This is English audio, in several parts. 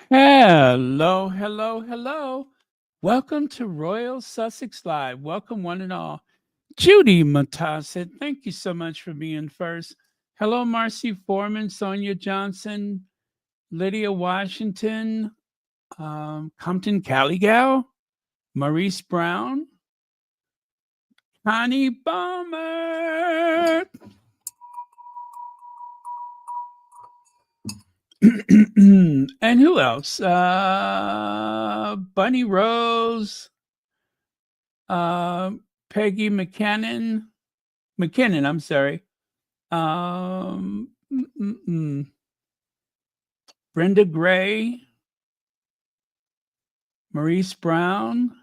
Hello, hello, hello. Welcome to Royal Sussex Live. Welcome, one and all. Judy Matasset, thank you so much for being first. Hello, Marcy Foreman, Sonia Johnson, Lydia Washington, Compton Caligal, Maurice Brown, Connie Bomber, and who else? Bunny Rose, uh, Peggy McKinnon, I'm sorry. Um, mm, mm, mm. Brenda Gray, Maurice Brown,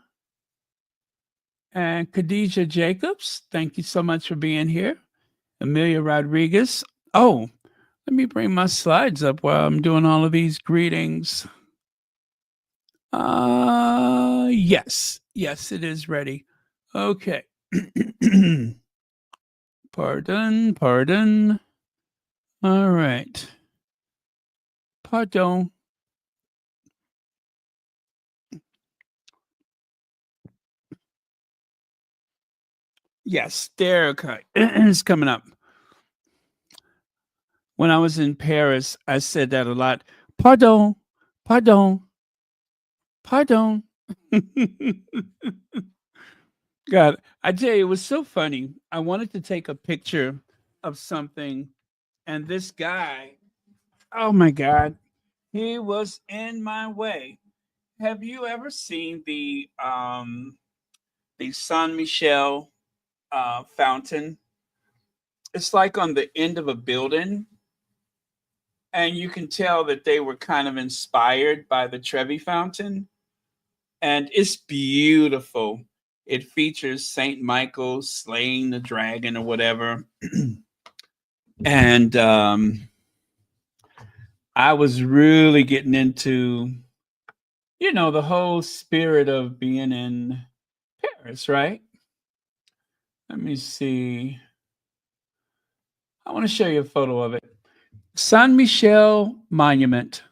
and Khadijah Jacobs. Thank you so much for being here. Amelia Rodriguez. Oh, let me bring my slides up while I'm doing all of these greetings. Yes, it is ready. Okay. Pardon. All right. Pardon. Yes, there. Okay. It's coming up. When I was in Paris, I said that a lot. Pardon, pardon, pardon. God, I tell you, it was so funny. I wanted to take a picture of something, and this guy, oh my God, he was in my way. Have you ever seen the Saint Michel fountain? It's like on the end of a building, and you can tell that they were kind of inspired by the Trevi fountain, and it's beautiful. It features Saint Michael slaying the dragon or whatever, and I was really getting into the whole spirit of being in Paris, right? Let me see. I want to show you a photo of it. Saint Michel Monument.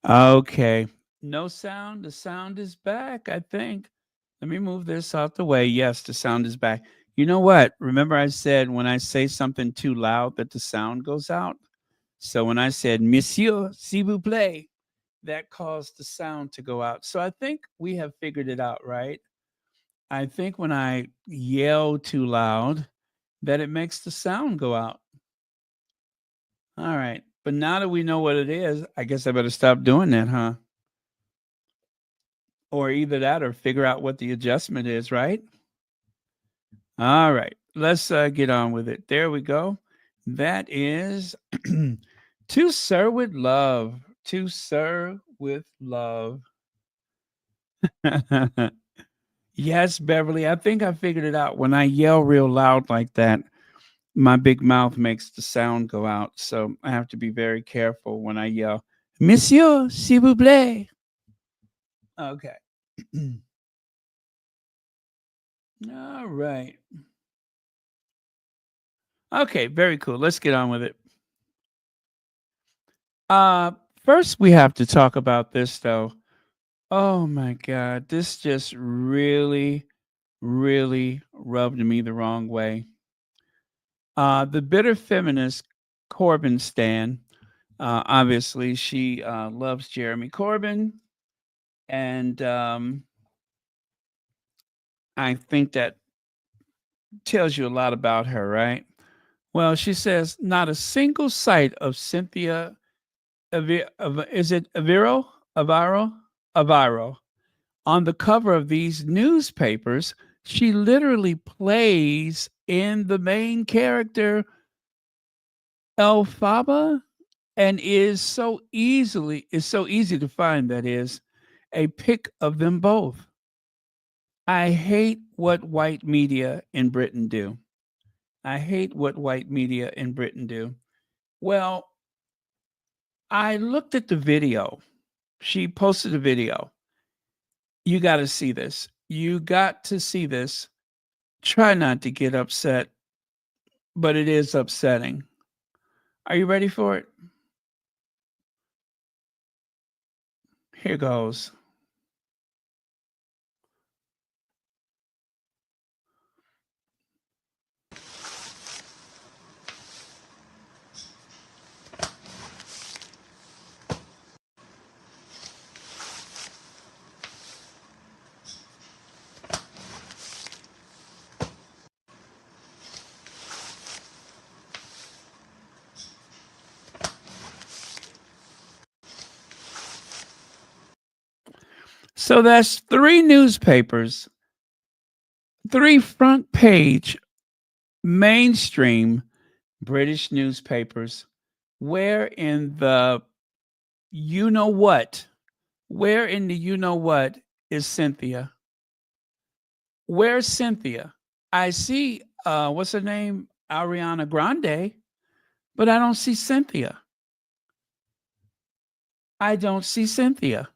Okay. No sound. The sound is back, I think. Let me move this out the way. Yes, the sound is back. You know what? Remember, I said when I say something too loud that the sound goes out? So when I said, Monsieur, s'il vous plaît, that caused the sound to go out. So I think we have figured it out, right? I think when I yell too loud, that it makes the sound go out. All right. But now that we know what it is, I guess I better stop doing that, huh? Or either that or figure out what the adjustment is, right? All right. Let's get on with it. There we go. That is To Sir with Love. To Sir with Love. Yes, Beverly. I think I figured it out. When I yell real loud like that, my big mouth makes the sound go out. So I have to be very careful when I yell, Monsieur, s'il vous plaît. Okay. All right. Okay, very cool. Let's get on with it. Uh First we have to talk about this though. Oh my god, this just really rubbed me the wrong way. The bitter feminist Corbyn stan, obviously she loves Jeremy Corbyn, and I think that tells you a lot about her, right? Well, she says not a single sight of Cynthia is it Aviro on the cover of these newspapers. She literally plays in the main character Elphaba, and is so easy to find, that is a pic of them both. I hate what white media in Britain do. I hate what white media in Britain do. Well, I looked at the video. She posted a video. You got to see this. You got to see this. Try not to get upset, but it is upsetting. Are you ready for it? Here goes. So that's three newspapers, three front page mainstream British newspapers. Where in the you know what? Where in the you know what is Cynthia? Where's Cynthia? I see what's her name? Ariana Grande, but I don't see Cynthia. I don't see Cynthia.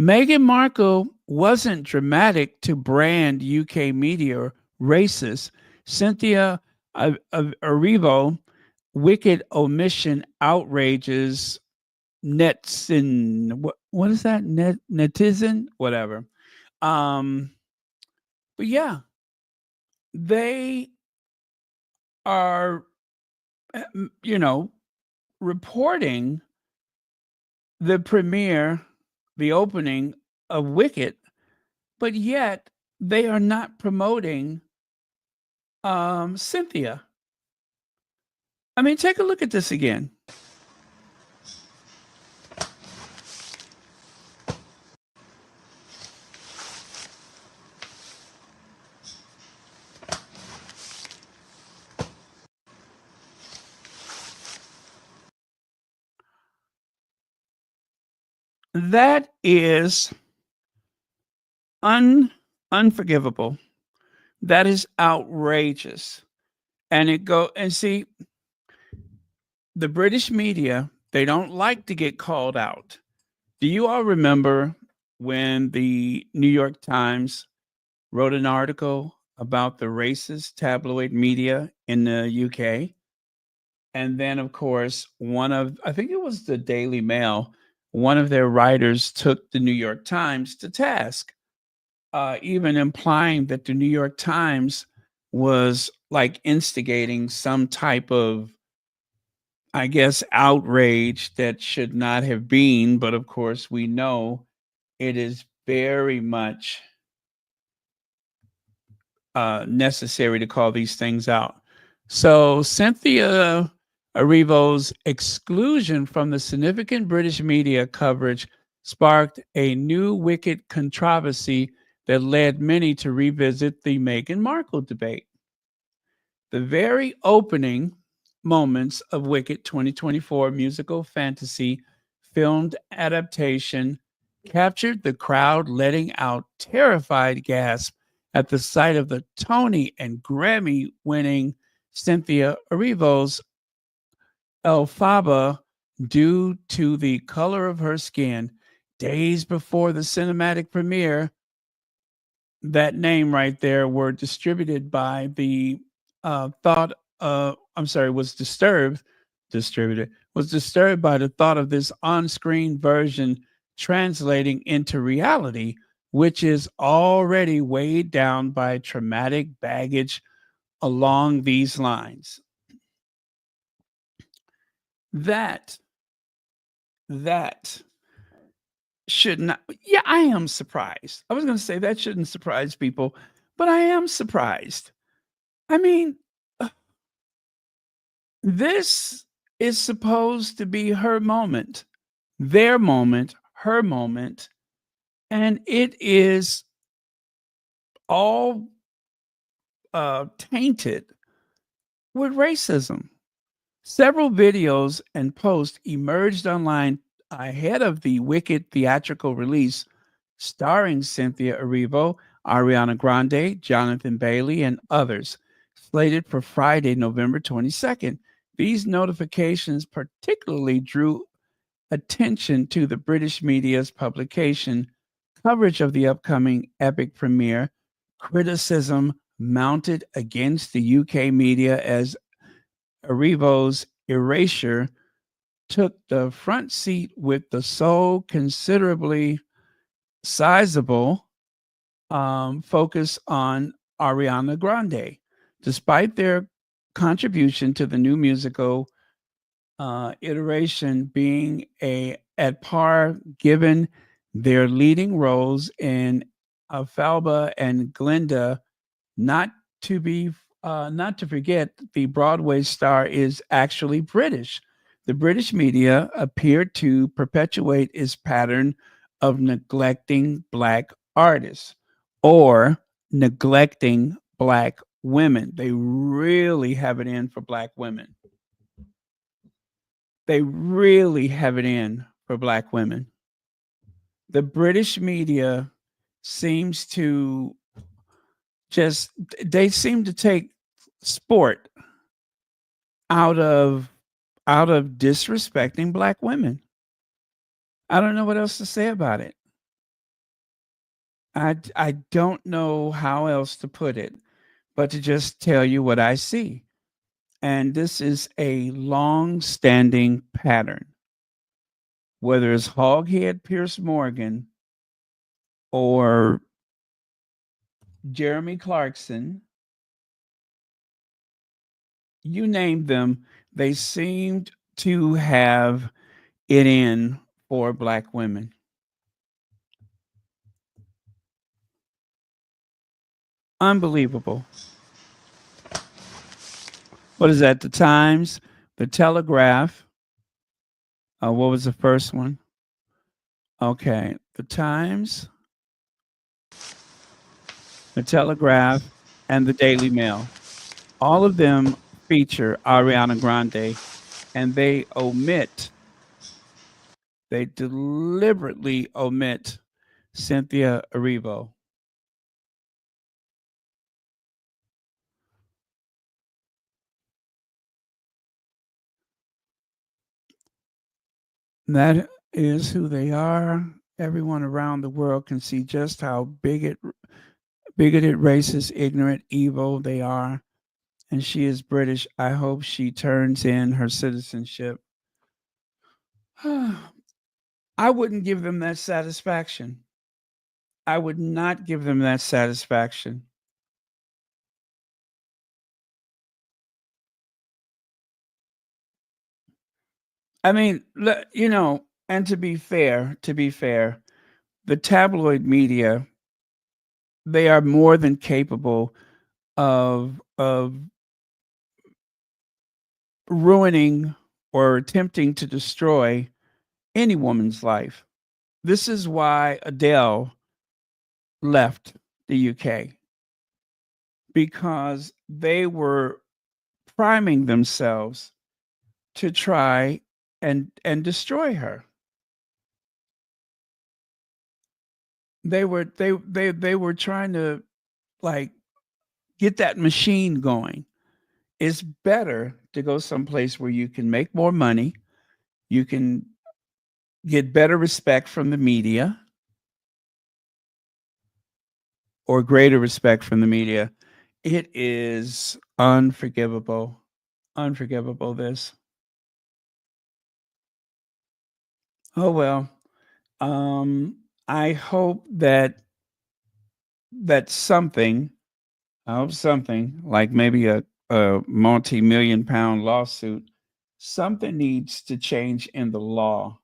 Meghan Markle wasn't dramatic to brand UK media racist. Cynthia Erivo, wicked omission outrages nets and what is that netizen whatever. Um, but yeah, they are, you know, reporting the premiere, the opening of Wicked, but yet they are not promoting Cynthia. I mean, take a look at this again. That is unforgivable. That is outrageous. And it go and see the British media, they don't like to get called out. Do you all remember when the New York Times wrote an article about the racist tabloid media in the UK? And then, of course, I think it was the Daily Mail, one of their writers took the New York Times to task, even implying that the New York Times was like instigating some type of, I guess, outrage that should not have been. But of course, we know it is very much necessary to call these things out. So Cynthia Erivo's exclusion from the significant British media coverage sparked a new wicked controversy that led many to revisit the Meghan Markle debate. The very opening moments of Wicked 2024 musical fantasy filmed adaptation captured the crowd letting out terrified gasps at the sight of the Tony and Grammy winning Cynthia Erivo's Elphaba due to the color of her skin. Days before the cinematic premiere, that name right there were distributed by the thought I'm sorry, was distributed was disturbed by the thought of this on-screen version translating into reality, which is already weighed down by traumatic baggage along these lines. That that should not, yeah, I am surprised. I was going to say that shouldn't surprise people, but I am surprised. I mean, this is supposed to be her moment, their moment, her moment, and it is all tainted with racism. Several videos and posts emerged online ahead of the Wicked theatrical release, starring Cynthia Erivo, Ariana Grande, Jonathan Bailey, and others, slated for Friday, November 22nd. These notifications particularly drew attention to the British media's publication coverage of the upcoming epic premiere. Criticism mounted against the UK media as Erivo's erasure took the front seat with the so considerably sizable focus on Ariana Grande. Despite their contribution to the new musical iteration being at par, given their leading roles in Falba and Glinda, not not to forget, the Broadway star is actually British. The British media appeared to perpetuate its pattern of neglecting Black artists or neglecting Black women. They really have it in for Black women. They really have it in for Black women. The British media seems to just, they seem to take sport out of disrespecting Black women. I don't know what else to say about it. I don't know how else to put it but to just tell you what I see. And this is a long-standing pattern. Whether it's Hoghead Pierce Morgan or Jeremy Clarkson, you name them, they seemed to have it in for Black women. Unbelievable. What is that? The Times, the Telegraph. What was the first one? Okay, the Times, the Telegraph, and the Daily Mail. All of them feature Ariana Grande, and they deliberately omit Cynthia Erivo. That is who they are. Everyone around the world can see just how bigoted, racist, ignorant, evil they are. and she is British. I hope she turns in her citizenship. I wouldn't give them that satisfaction. I would not give them that satisfaction. I mean, and to be fair, the tabloid media, they are more than capable of ruining or attempting to destroy any woman's life. This is why Adele left the UK, because they were priming themselves to try and destroy her. They were trying to, like, get that machine going. It's better to go someplace where you can make more money, you can get better respect from the media, or greater respect from the media. It is unforgivable. Unforgivable, this. Oh well. I hope that something, I hope something like maybe a multi-million pound lawsuit, something needs to change in the law,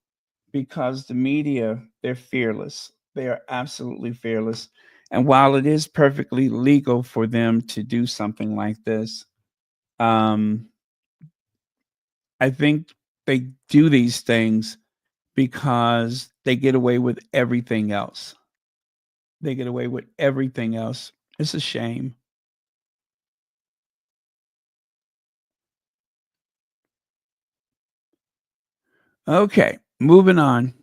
because the media, they're fearless. They are absolutely fearless. And while it is perfectly legal for them to do something like this, um, I think they do these things because they get away with everything else. They get away with everything else. It's a shame. Okay, moving on.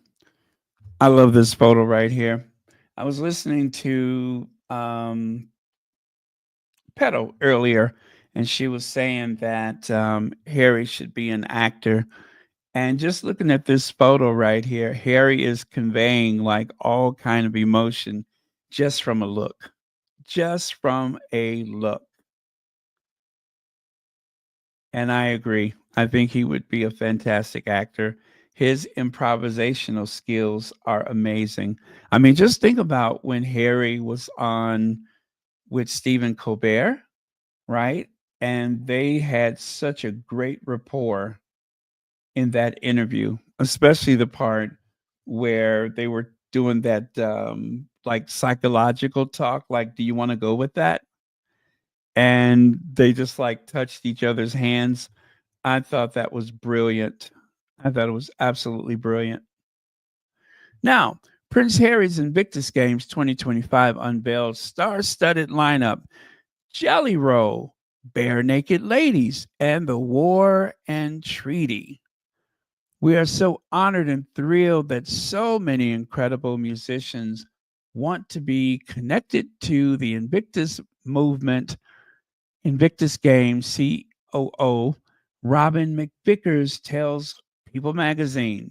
I love this photo right here. I was listening to Pedo earlier, and she was saying that Harry should be an actor. And just looking at this photo right here, Harry is conveying like all kind of emotion just from a look. Just from a look. And I agree. I think he would be a fantastic actor. His improvisational skills are amazing. I mean, just think about when Harry was on with Stephen Colbert, right? And they had such a great rapport in that interview, especially the part where they were doing that like psychological talk, like, do you want to go with that? And they just like touched each other's hands. I thought that was brilliant. I thought it was absolutely brilliant. Now, Prince Harry's Invictus Games 2025 unveiled star-studded lineup: Jelly Roll, Bare Naked Ladies, and the War and Treaty. We are so honored and thrilled that so many incredible musicians want to be connected to the Invictus movement. Invictus Games COO Robin McVickers tells People Magazine.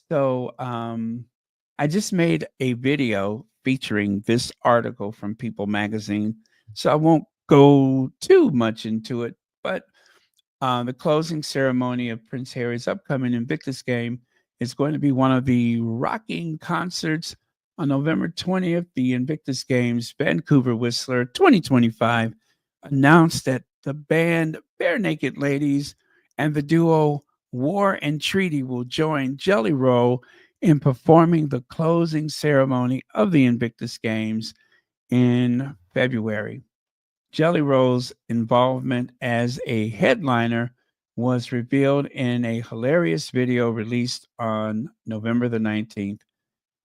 So I just made a video featuring this article from People Magazine. So I won't go too much into it, but the closing ceremony of Prince Harry's upcoming Invictus game is going to be one of the rocking concerts on November 20th. The Invictus Games Vancouver Whistler 2025 announced that the band Bare Naked Ladies and the duo War and Treaty will join Jelly Roll in performing the closing ceremony of the Invictus Games in February. Jelly Roll's involvement as a headliner was revealed in a hilarious video released on November the 19th,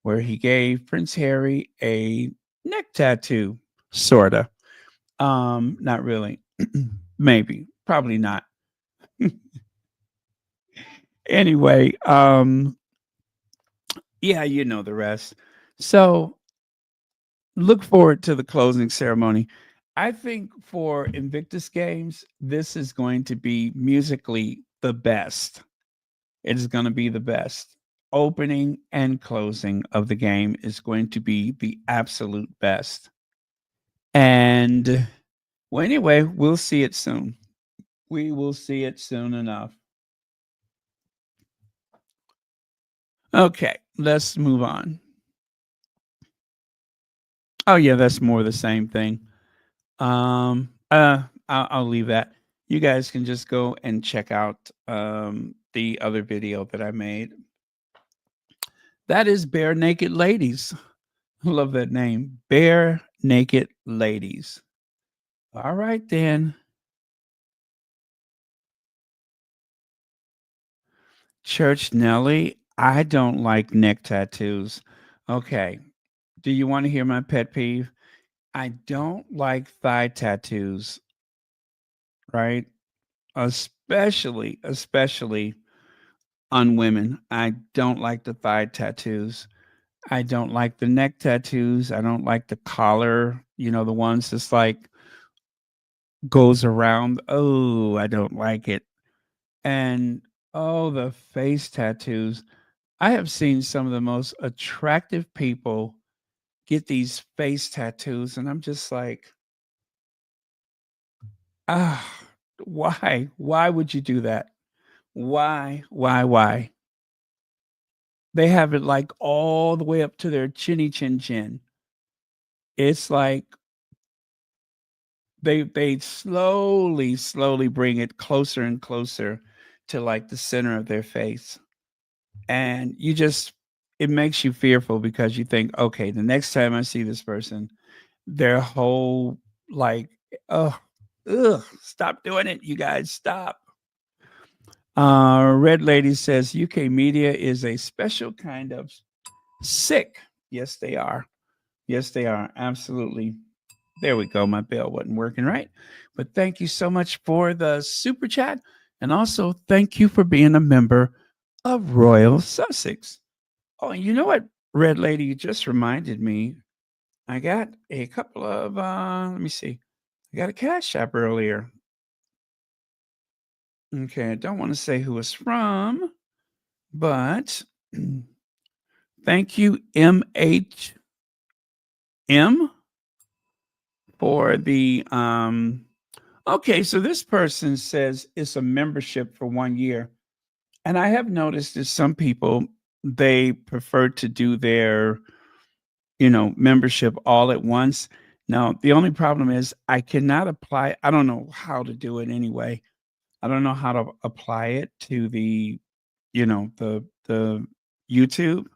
where he gave Prince Harry a neck tattoo, sorta. Not really. Maybe, probably not. Anyway, yeah, you know the rest. So look forward to the closing ceremony. I think for Invictus Games, this is going to be musically the best. It is going to be the best. Opening and closing of the game is going to be the absolute best. And Well, anyway, we'll see it soon. We will see it soon enough. Okay, let's move on. Oh yeah, that's more the same thing. I'll leave that. You guys can just go and check out the other video that I made. That is Bare Naked Ladies. I love that name. Bare Naked Ladies. All right then. Church Nelly, I don't like neck tattoos. Okay. Do you want to hear my pet peeve? I don't like thigh tattoos, right? Especially on women. I don't like the thigh tattoos. I don't like the neck tattoos. I don't like the collar, the ones that's like goes around. Oh, I don't like it. And oh, the face tattoos. I have seen some of the most attractive people get these face tattoos, and I'm just like, ah, why? Why would you do that? Why? Why? They have it like all the way up to their chinny chin chin. It's like they slowly bring it closer and closer to like the center of their face. And it makes you fearful because you think, okay, the next time I see this person, their whole like, oh, ugh, stop doing it, you guys, stop. Red Lady says UK media is a special kind of sick. Yes, they are. Yes, they are. Absolutely. There we go. My bell wasn't working right. But thank you so much for the super chat. And also thank you for being a member of Royal Sussex. Oh, and you know what, Red Lady, you just reminded me. I got a couple of let me see. I got a cash app earlier. Okay, I don't want to say who it's from, but thank you, MHM, for the okay, so this person says it's a membership for 1 year. And I have noticed that some people they prefer to do their, membership all at once. Now, the only problem is I cannot apply. I don't know how to do it anyway. I don't know how to apply it to the YouTube,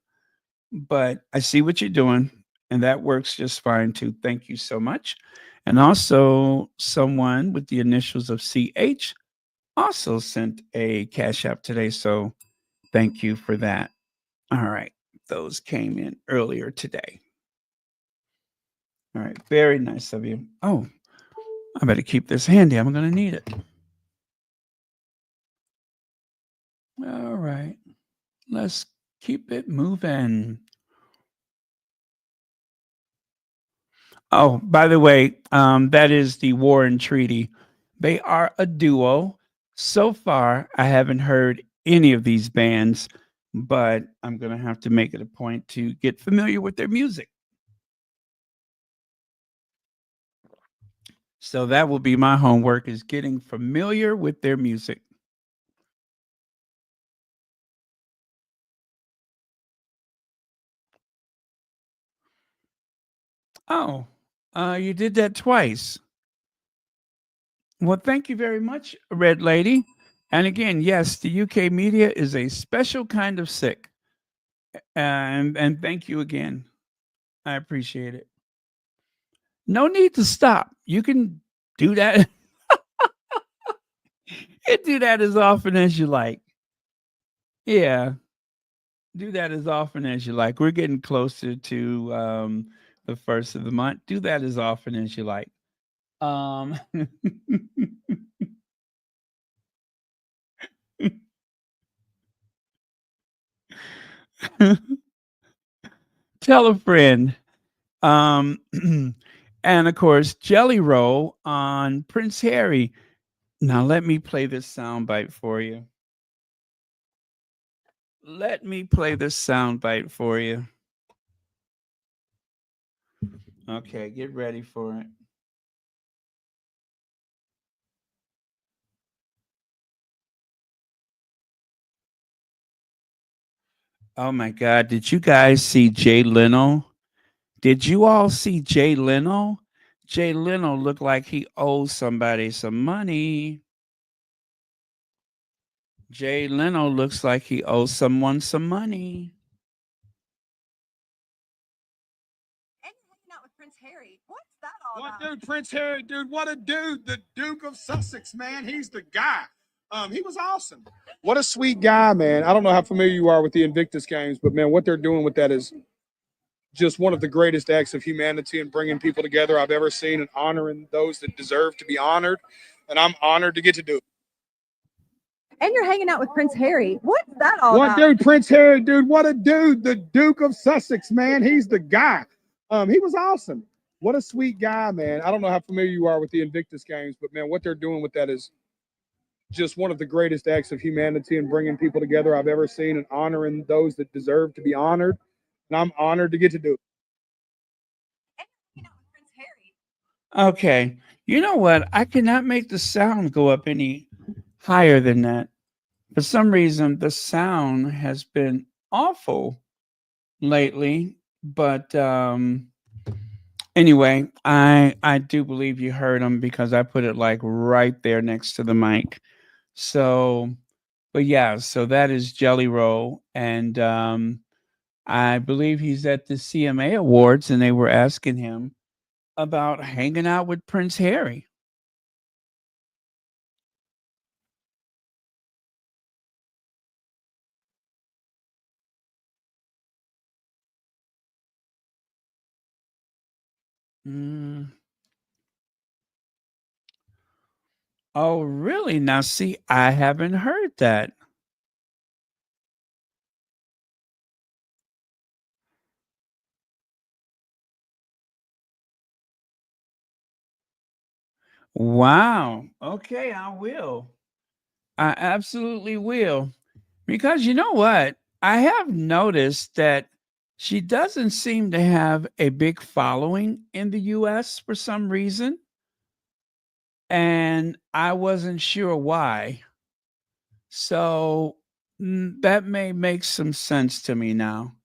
but I see what you're doing and that works just fine too. Thank you so much. And also someone with the initials of CH also sent a cash app today, so thank you for that. All right. Those came in earlier today. All right. Very nice of you. Oh, I better keep this handy. I'm going to need it. All right. Let's keep it moving. Oh, by the way, that is the Warren Treaty. They are a duo. So far, I haven't heard any of these bands, but I'm going to have to make it a point to get familiar with their music. So that will be my homework is getting familiar with their music. Oh, you did that twice. Well, thank you very much, Red Lady. And again, yes, the UK media is a special kind of sick. And thank you again. I appreciate it. No need to stop. You can do that. You do that as often as you like. Yeah, do that as often as you like. We're getting closer to the first of the month. Do that as often as you like. Um, tell a friend. Um, and of course, Jelly Roll on Prince Harry. Now, let me play this soundbite for you. Let me play this soundbite for you. Okay, get ready for it. Oh my God. Did you guys see Jay Leno? Did you all see Jay Leno? Jay Leno looked like he owes somebody some money. Jay Leno looks like he owes someone some money. And you're hanging out with Prince Harry. What's that all What about? dude, Prince Harry, dude, what a dude. The Duke of Sussex, man. He's the guy. He was awesome. What a sweet guy, man. I don't know how familiar you are with the Invictus games, but man, what they're doing with that is just one of the greatest acts of humanity and bringing people together I've ever seen and honoring those that deserve to be honored. And I'm honored to get to do it. And you're hanging out with Prince Harry. What's that all What about? dude, Prince Harry, dude, what a dude. The Duke of Sussex, man. He's the guy. He was awesome. What a sweet guy, man. I don't know how familiar you are with the Invictus games, but man, what they're doing with that is just one of the greatest acts of humanity and bringing people together I've ever seen and honoring those that deserve to be honored. And I'm honored to get to do it. And you're hanging out with Prince Harry. Okay. You know what? I cannot make the sound go up any higher than that. For some reason, the sound has been awful lately. But anyway, I do believe you heard him because I put it like right there next to the mic. So, but yeah, so that is Jelly Roll, and I believe he's at the CMA Awards, and they were asking him about hanging out with Prince Harry. Mm. Oh, really? Now, see, I haven't heard that. Wow. Okay, I will. I absolutely will. Because you know what? I have noticed that she doesn't seem to have a big following in the US for some reason. And I wasn't sure why. So that may make some sense to me now.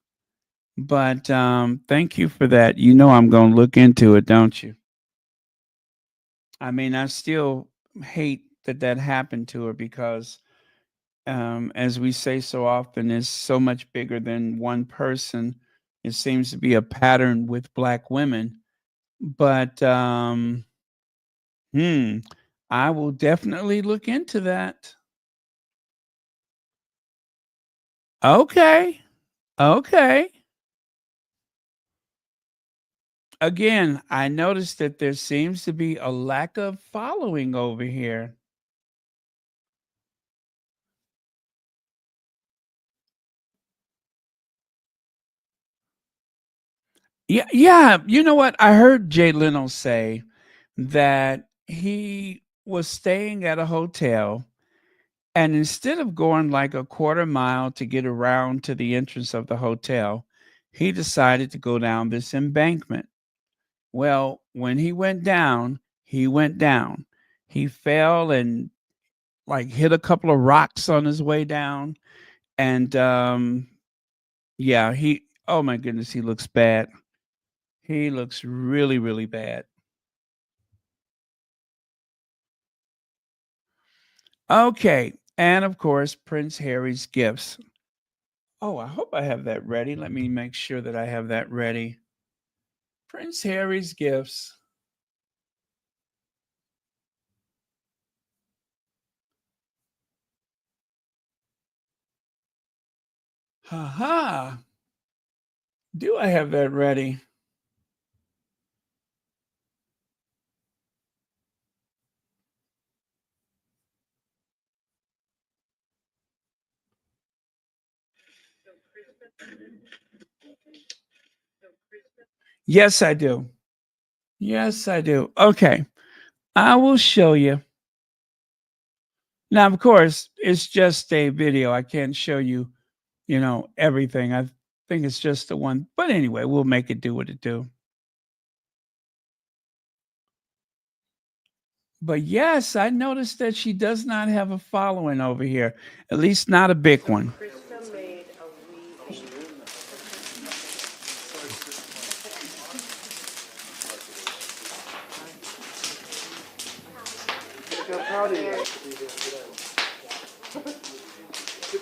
But thank you for that. You know, I'm going to look into it, don't you? I mean, I still hate that that happened to her because, as we say so often, is so much bigger than one person. It seems to be a pattern with Black women. But, hmm, I will definitely look into that. Okay. Okay. Again, I noticed that there seems to be a lack of following over here. Yeah, yeah. You know what? I heard Jay Leno say that he was staying at a hotel, and instead of going like a quarter mile to get around to the entrance of the hotel, he decided to go down this embankment. Well, when he went down, he went down. He fell and like hit a couple of rocks on his way down. And yeah, oh my goodness, he looks bad. He looks really, really bad. Okay. And of course, Prince Harry's gifts. Oh, I hope I have that ready. Let me make sure that I have that ready. Prince Harry's gifts. Ha ha. Do I have that ready? Yes, I do. Yes, I do. Okay. I will show you. Now, of course, it's just a video. I can't show you, everything. I think it's just the one. But anyway, we'll make it do what it do. But yes, I noticed that she does not have a following over here, at least not a big one. I'm proud of you to be here today. If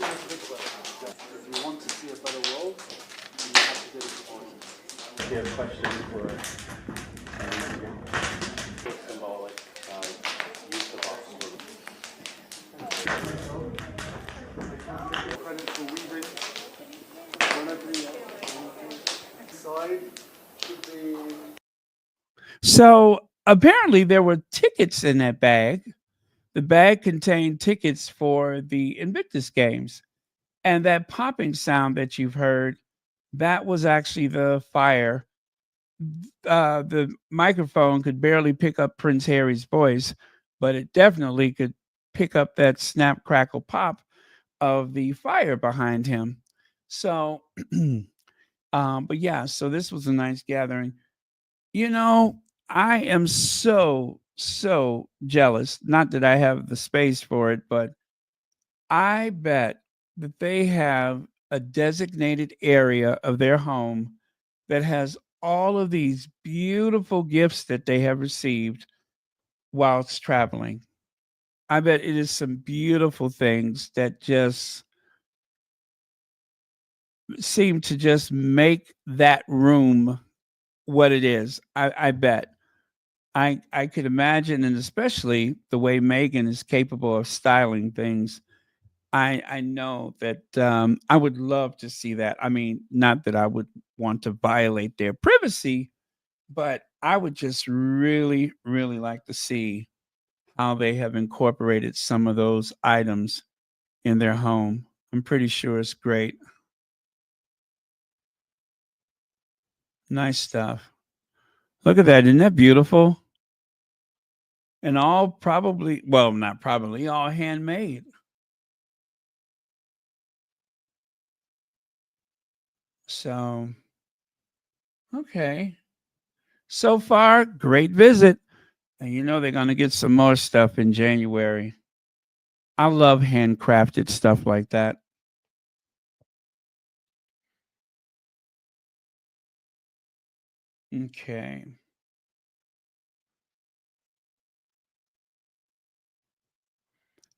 you want to see a better world, you have to get it tomorrow. Do you have questions for symbolic use of oxygen? Credit for weaving. Side should be. So apparently there were tickets in that bag. The bag contained tickets for the Invictus games. And that popping sound that you've heard, that was actually the fire. The microphone could barely pick up Prince Harry's voice, but it definitely could pick up that snap, crackle, pop of the fire behind him. So, but yeah, so this was a nice gathering. You know, I am so jealous. Not that I have the space for it, but I bet that they have a designated area of their home that has all of these beautiful gifts that they have received whilst traveling. I bet it is some beautiful things that just seem to just make that room what it is. I bet. I could imagine, and especially the way Meghan is capable of styling things. I know that I would love to see that. I mean, not that I would want to violate their privacy, but I would just really like to see how they have incorporated some of those items in their home. I'm pretty sure it's great. Nice stuff. Look at that. Isn't that beautiful? And all probably, well, not probably, all handmade. So, okay. So far, great visit. And you know they're going to get some more stuff in January. I love handcrafted stuff like that. Okay.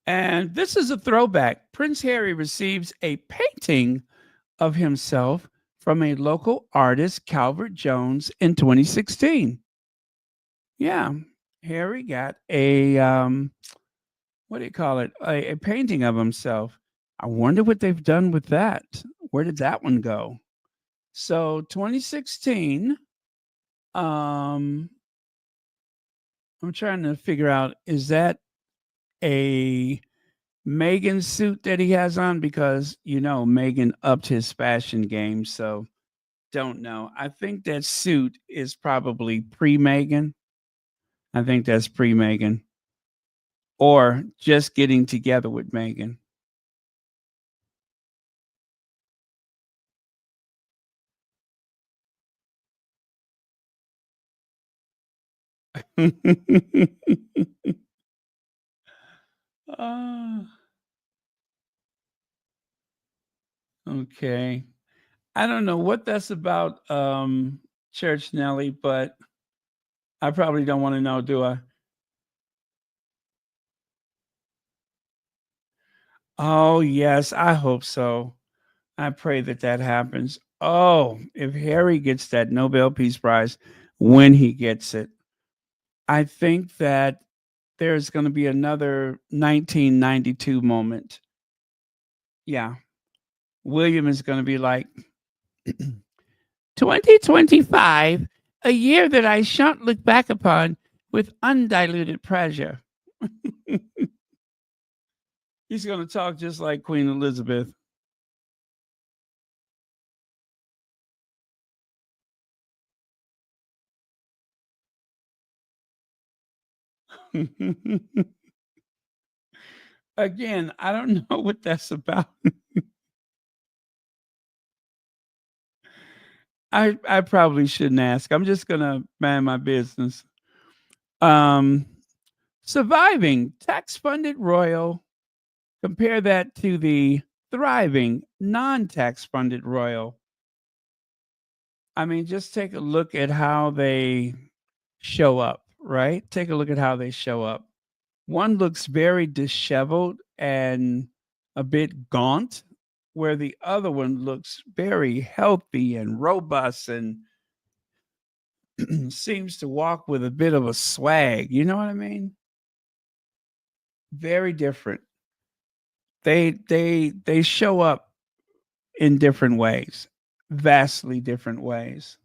And this is a throwback. Prince Harry receives a painting of himself from a local artist, Calvert Jones, in 2016. Yeah. Harry got a what do you call it? A painting of himself. I wonder what they've done with that. Where did that one go? So 2016. Um, I'm trying to figure out, is that a Meghan suit that he has on? Because you know Meghan upped his fashion game, so don't know. I think that suit is probably pre Meghan. I think that's pre Meghan, or just getting together with Meghan. Ah, okay. I don't know what that's about, Church Nelly, but I probably don't want to know, do I? Oh, yes, I hope so. I pray that that happens. Oh, if Harry gets that Nobel Peace Prize when he gets it, I think that there's going to be another 1992 moment. Yeah. William is going to be like, 2025, a year that I shan't look back upon with undiluted pleasure. He's going to talk just like Queen Elizabeth. Again, I don't know what that's about. I probably shouldn't ask. I'm just gonna mind my business. Um, surviving tax-funded royal. Compare that to the thriving non-tax-funded royal. I mean, just take a look at how they show up, right? Take a look at how they show up. One looks very disheveled and a bit gaunt, where the other one looks very healthy and robust and seems to walk with a bit of a swag. You know what I mean? Very different. They show up in different ways, vastly different ways.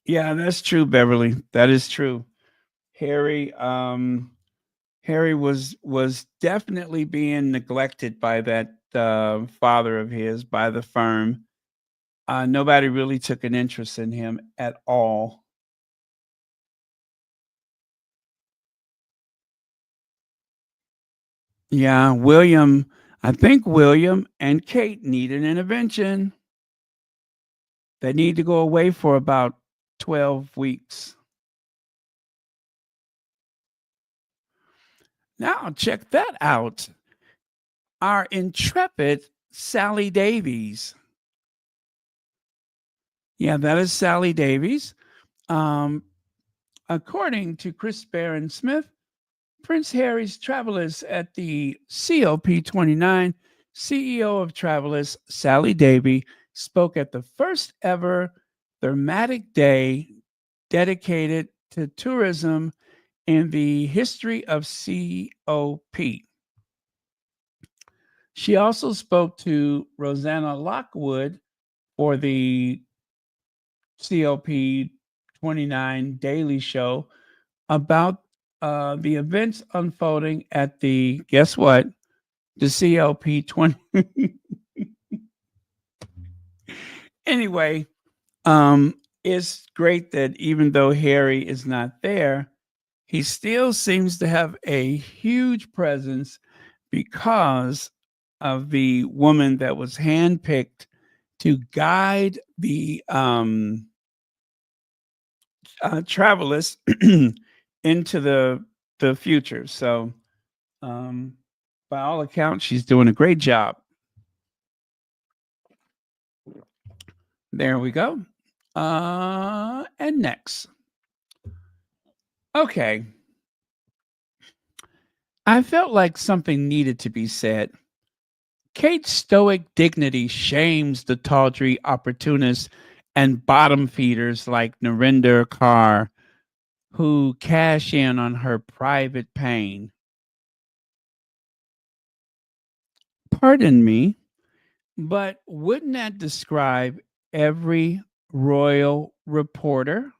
Yeah, that's true, Beverly. That is true. Harry, Harry was definitely being neglected by that father of his, by the firm. Nobody really took an interest in him at all. Yeah, William, I think William and Kate need an intervention. They need to go away for about 12 weeks. Now, check that out. Our intrepid Sally Davies. Yeah, that is Sally Davies. Um, According to Chris Barron Smith, Prince Harry's Travelers at the COP29, CEO of Travelers, Sally Davy, spoke at the first ever thematic day dedicated to tourism in the history of COP. She also spoke to Rosanna Lockwood for the COP29 Daily Show about the events unfolding at the, guess what? The COP20. Anyway, it's great that even though Harry is not there, he still seems to have a huge presence because of the woman that was handpicked to guide the travelers into the future. So, by all accounts, she's doing a great job. There we go. And next. Okay. I felt like something needed to be said. Kate's stoic dignity shames the tawdry opportunists and bottom feeders like Narinder Kaur who cash in on her private pain. Pardon me, but wouldn't that describe every royal reporter,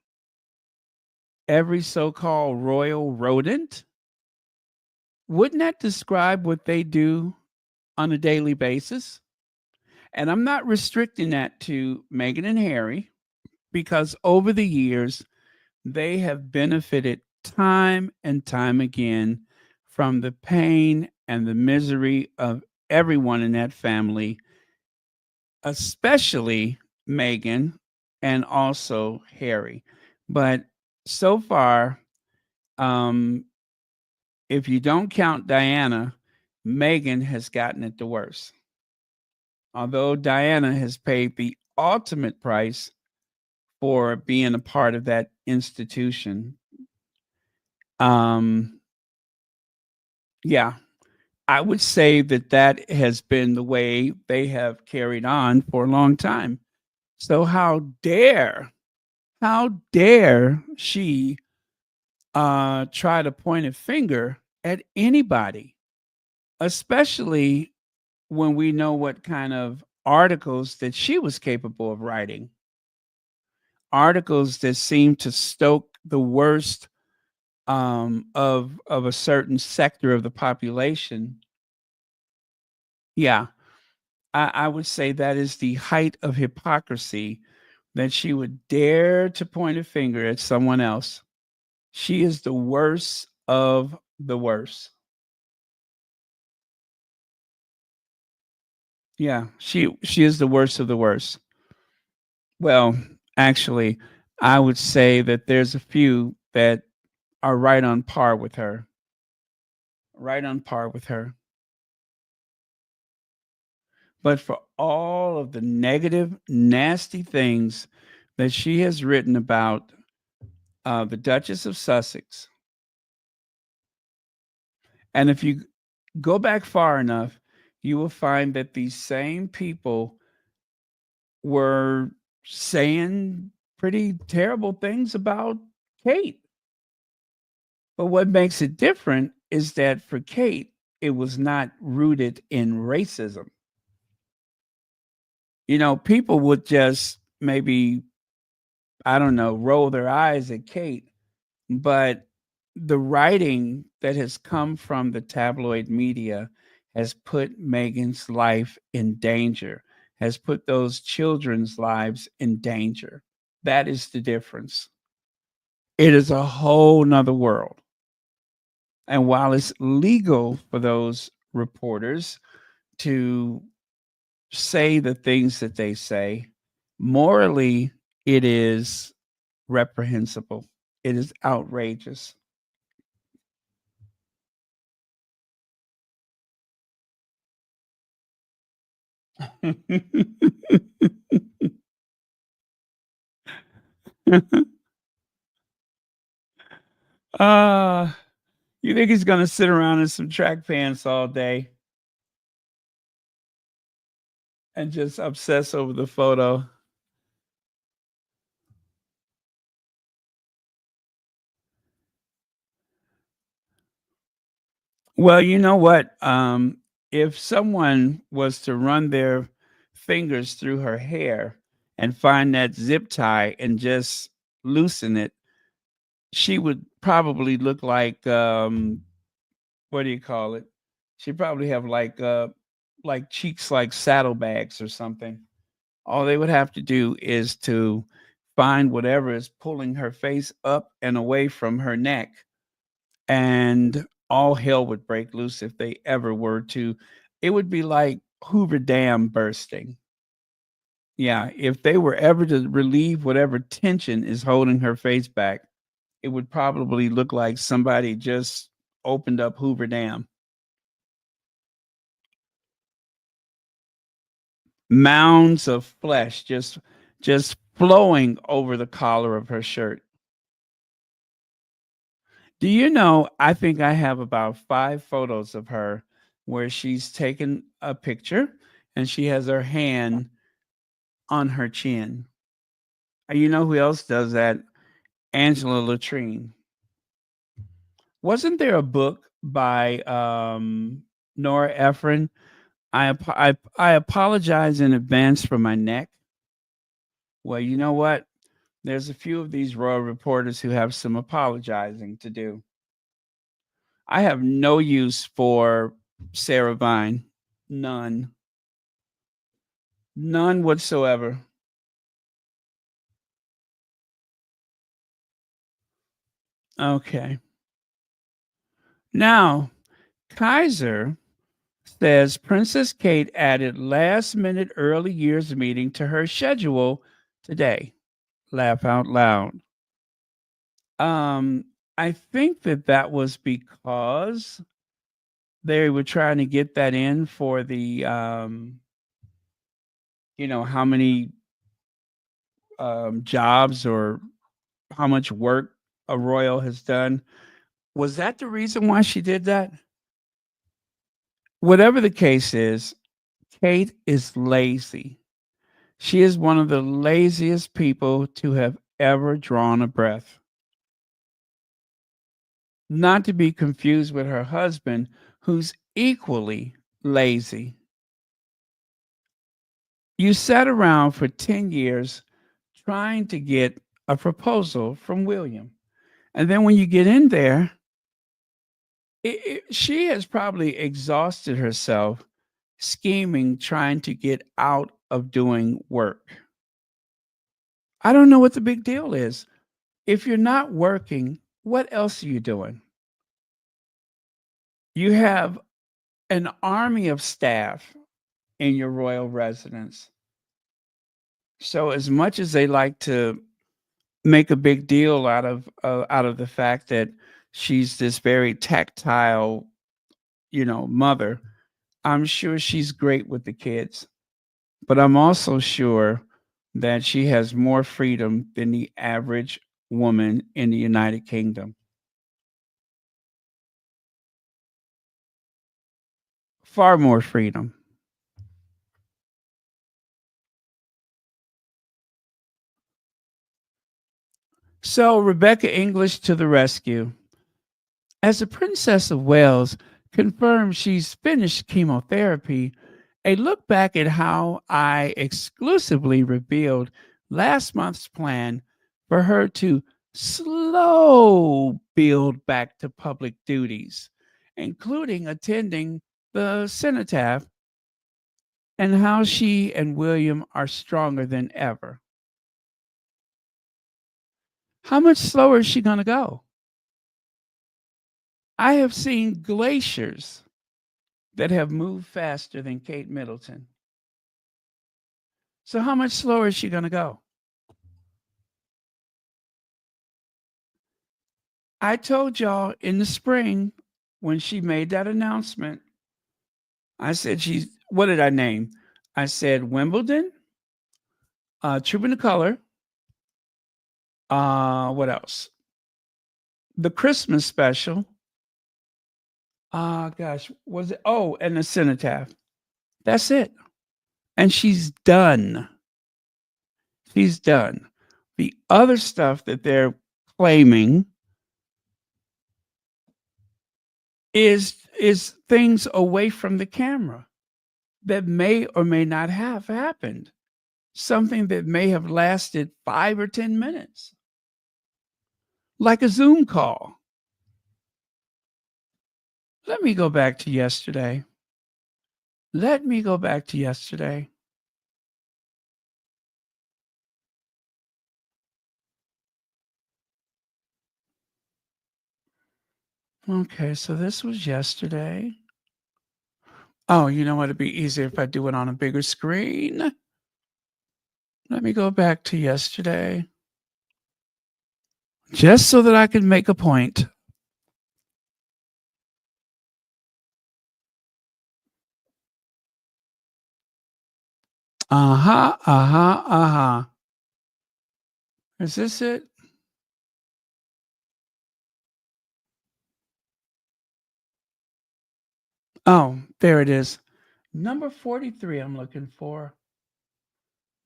every so called royal rodent? Wouldn't that describe what they do on a daily basis? And I'm not restricting that to Meghan and Harry because over the years, they have benefited time and time again from the pain and the misery of everyone in that family, especially Meghan and also Harry. But so far, um, if you don't count Diana, Meghan has gotten it the worst. Although Diana has paid the ultimate price for being a part of that institution. Um, yeah, I would say that that has been the way they have carried on for a long time. So how dare she try to point a finger at anybody, especially when we know what kind of articles that she was capable of writing. Articles that seem to stoke the worst of a certain sector of the population. Yeah, I would say that is the height of hypocrisy that she would dare to point a finger at someone else. She is the worst of the worst. Yeah, she is the worst of the worst. Well, actually, I would say that there's a few that are right on par with her. right on par with her. But for all of the negative, nasty things that she has written about the Duchess of Sussex, and if you go back far enough, you will find that these same people were saying pretty terrible things about Kate. But what makes it different is that for Kate, it was not rooted in racism. People would just maybe, I don't know, roll their eyes at Kate, but the writing that has come from the tabloid media has put Meghan's life in danger, has put those children's lives in danger. That is the difference. It is a whole nother world. And while it's legal for those reporters to say the things that they say, morally, it is reprehensible. It is outrageous. uh, you think he's going to sit around in some track pants all day and just obsess over the photo? Well, you know what? If someone was to run their fingers through her hair and find that zip tie and just loosen it, she would probably look like what do you call it? She'd probably have like cheeks like saddlebags or something. All they would have to do is to find whatever is pulling her face up and away from her neck, and all hell would break loose if they ever were to. It would be like Hoover Dam bursting. Yeah, if they were ever to relieve whatever tension is holding her face back, it would probably look like somebody just opened up Hoover Dam. Mounds of flesh just flowing over the collar of her shirt. Do you know, I think I have about 5 photos of her where she's taken a picture and she has her hand on her chin. You know who else does that? Angela Latrine. Wasn't there a book by Nora Ephron? I apologize in advance for my neck. Well, you know what? There's a few of these royal reporters who have some apologizing to do. I have no use for Sarah Vine. None. None whatsoever. Okay. Now, Kaiser says Princess Kate added last minute early years meeting to her schedule today. Laugh out loud. Um, I think that was because they were trying to get that in for the how many jobs or how much work a royal has done. Was that the reason why she did that? Whatever the case is, Kate is lazy. She is one of the laziest people to have ever drawn a breath. Not to be confused with her husband, who's equally lazy. You sat around for 10 years trying to get a proposal from William. And then when you get in there, she has probably exhausted herself scheming, trying to get out of doing work. I don't know what the big deal is. If you're not working, what else are you doing? You have an army of staff in your royal residence. So as much as they like to make a big deal out of the fact that she's this very tactile mother, I'm sure she's great with the kids, but I'm also sure that she has more freedom than the average woman in the United Kingdom. Far more freedom. So, Rebecca English to the rescue. As the Princess of Wales confirms she's finished chemotherapy, a look back at how I exclusively revealed last month's plan for her to slow build back to public duties, including attending the cenotaph, and how she and William are stronger than ever. How much slower is she going to go? I have seen glaciers that have moved faster than Kate Middleton. So, how much slower is she going to go? I told y'all in the spring when she made that announcement, I said, what did I name? I said Wimbledon, Troop in the Color, what else? The Christmas special. Gosh, was it? Oh, and the cenotaph. That's it. And she's done. She's done. The other stuff that they're claiming is things away from the camera that may or may not have happened. Something that may have lasted 5 or 10 minutes. Like a Zoom call. Let me go back to yesterday. Okay, so this was yesterday. Oh, you know what? It'd be easier if I do it on a bigger screen. Let me go back to yesterday. Just so that I can make a point. Is this it? Oh, there it is. Number 43 I'm looking for.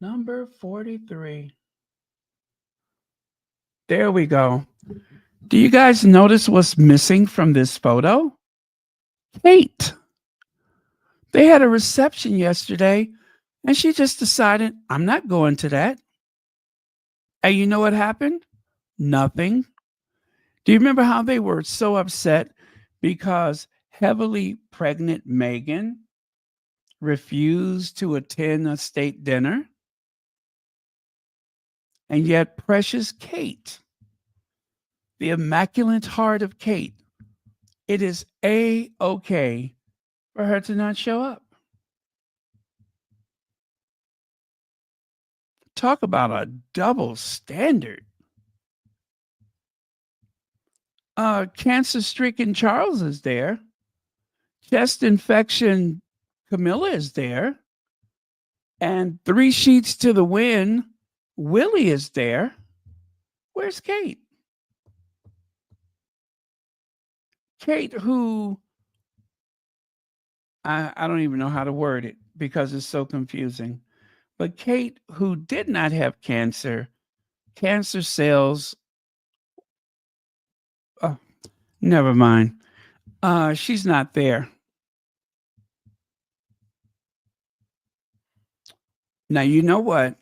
Number 43. There we go. Do you guys notice what's missing from this photo? Kate. They had a reception yesterday, and she just decided, I'm not going to that. And you know what happened? Nothing. Do you remember how they were so upset because heavily pregnant Meghan refused to attend a state dinner? And yet precious Kate, the immaculate heart of Kate, it is A-okay for her to not show up. Talk about a double standard. Cancer-stricken Charles is there. Chest infection Camilla is there. And 3 sheets to the wind, Willie is there. Where's Kate? Kate, who I don't even know how to word it because it's so confusing. But Kate, who did not have cancer cells, never mind. She's not there. Now, you know what?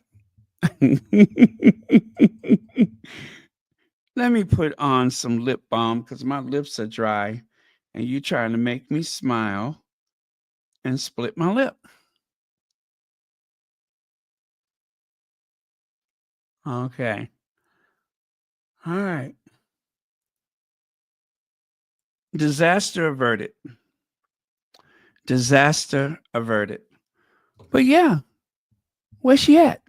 Let me put on some lip balm because my lips are dry and you trying to make me smile and split my lip. Okay. All right. Disaster averted. Disaster averted. But yeah, where's she at?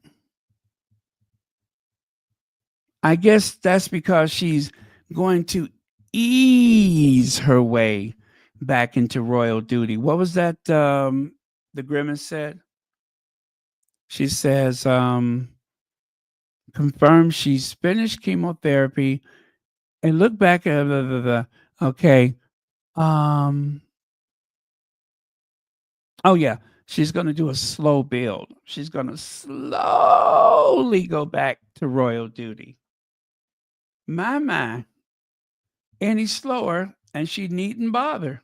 I guess that's because she's going to ease her way back into royal duty. What was that the Grimace said? She says, confirms she's finished chemotherapy and look back at okay. Um oh yeah, she's gonna do a slow build. She's gonna slowly go back to royal duty. My. Any slower, and she needn't bother.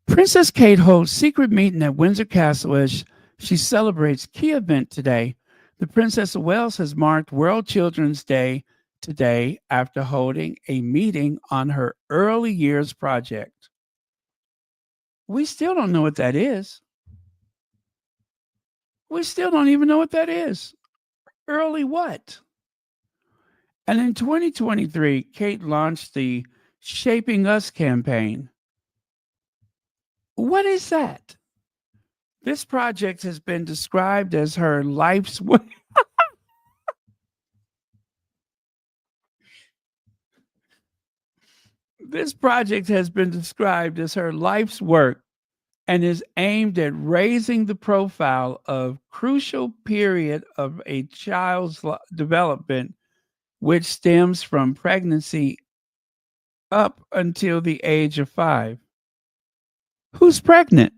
Princess Kate holds secret meeting at Windsor Castle as she celebrates key event today. The Princess of Wales has marked World Children's Day today after holding a meeting on her early years project. We still don't know what that is. We still don't even know what that is. Early what? And in 2023, Kate launched the Shaping Us campaign. What is that? This project has been described as her life's work. This project has been described as her life's work and is aimed at raising the profile of crucial period of a child's development, which stems from pregnancy up until the age of 5. Who's pregnant?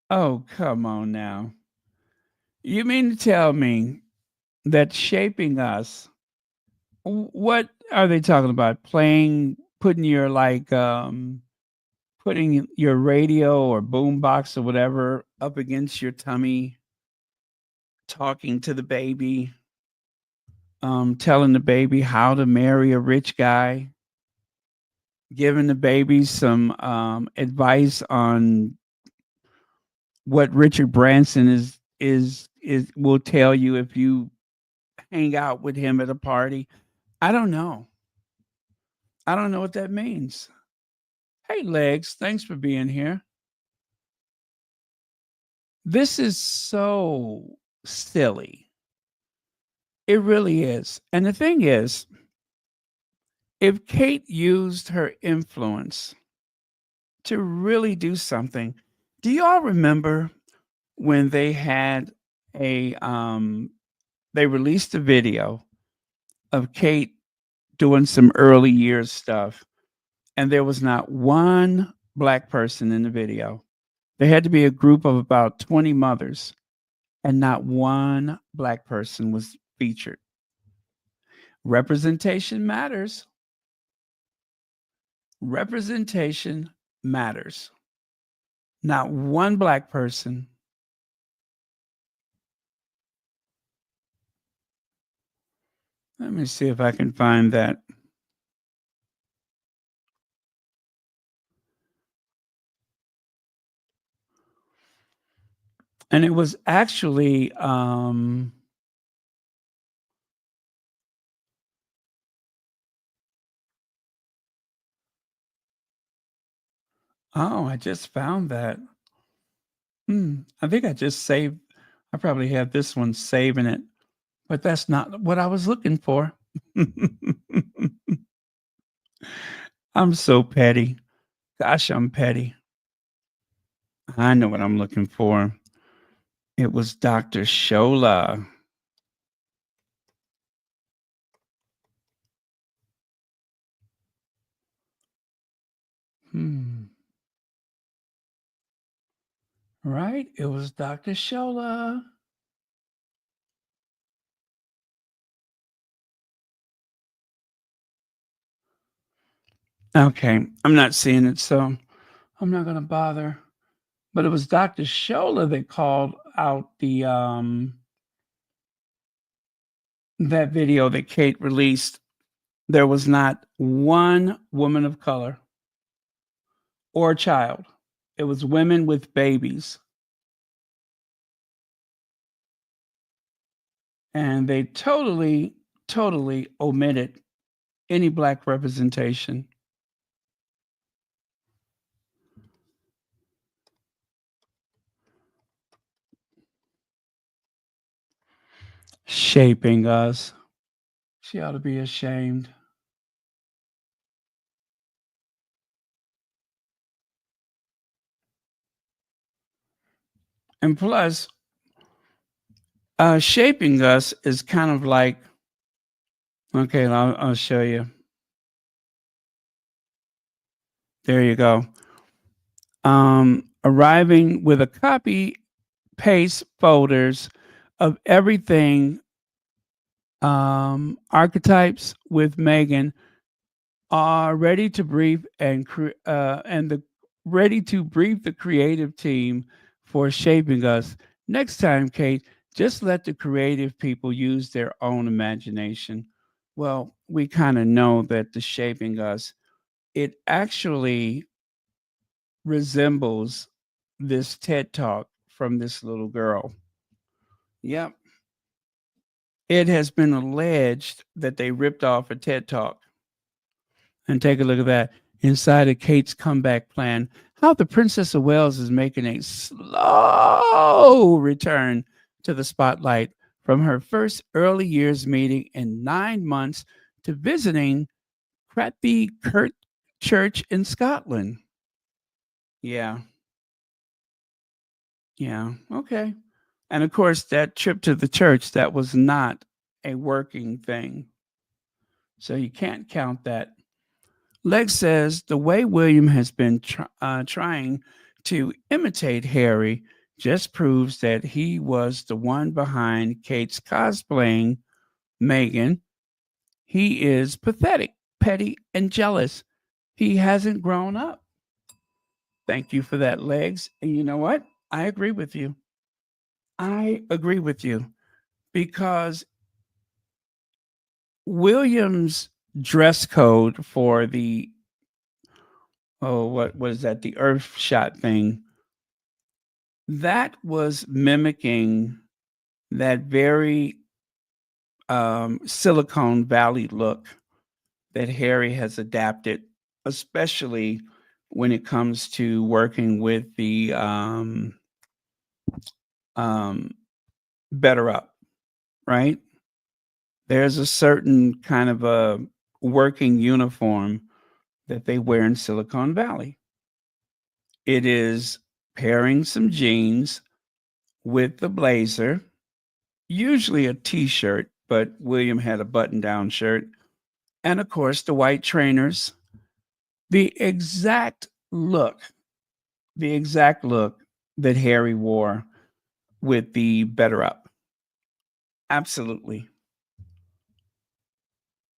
Oh, come on now. You mean to tell me that Shaping Us, what are they talking about? Putting your putting your radio or boom box or whatever up against your tummy, talking to the baby, telling the baby how to marry a rich guy, giving the baby some advice on what Richard Branson is will tell you if you hang out with him at a party. I don't know. I don't know what that means. Hey, Legs, thanks for being here. This is so silly. It really is. And the thing is, if Kate used her influence to really do something, do y'all remember when they had they released a video of Kate doing some early years stuff, and there was not one black person in the video. There had to be a group of about 20 mothers, and not one black person was featured. Representation matters. Representation matters. Not one black person. Let me see if I can find that. And it was actually oh, I just found that. I think I just saved. I probably have this one saving it, but that's not what I was looking for. I'm so petty. Gosh, I'm petty. I know what I'm looking for. It was Dr. Shola. Right? It was Dr. Shola. Okay, I'm not seeing it, so I'm not going to bother. But it was Dr. Shola that called out the that video that Kate released. There was not one woman of color or child. It was women with babies. And they totally omitted any black representation. Shaping Us. She ought to be ashamed. And plus, shaping us is kind of like, okay, I'll show you. There you go. Arriving with a copy paste folders of everything archetypes with Meghan are ready to brief and the ready to brief the creative team for shaping us. Next time, Kate, just let the creative people use their own imagination. Well, we kind of know that the shaping us, it actually resembles this TED talk from this little girl. Yep. It has been alleged that they ripped off a TED talk. And take a look at that. Inside of Kate's comeback plan, how the Princess of Wales is making a slow return to the spotlight from her first early years meeting in 9 months to visiting Cratby Kirk Church in Scotland. Yeah. Yeah. Okay. And of course, that trip to the church, that was not a working thing. So you can't count that. Lex says the way William has been trying to imitate Harry just proves that he was the one behind Kate's cosplaying Meghan. He is pathetic, petty, and jealous. He hasn't grown up. Thank you for that, Legs. And you know what? I agree with you. I agree with you because William's dress code for the what was that? The Earth shot thing. That was mimicking that very Silicon Valley look that Harry has adapted, especially when it comes to working with the Better Up, right? There's a certain kind of a working uniform that they wear in Silicon Valley. It is pairing some jeans with the blazer, usually a t-shirt, but William had a button-down shirt, and of course the white trainers. The exact look, that Harry wore with the Better Up. Absolutely.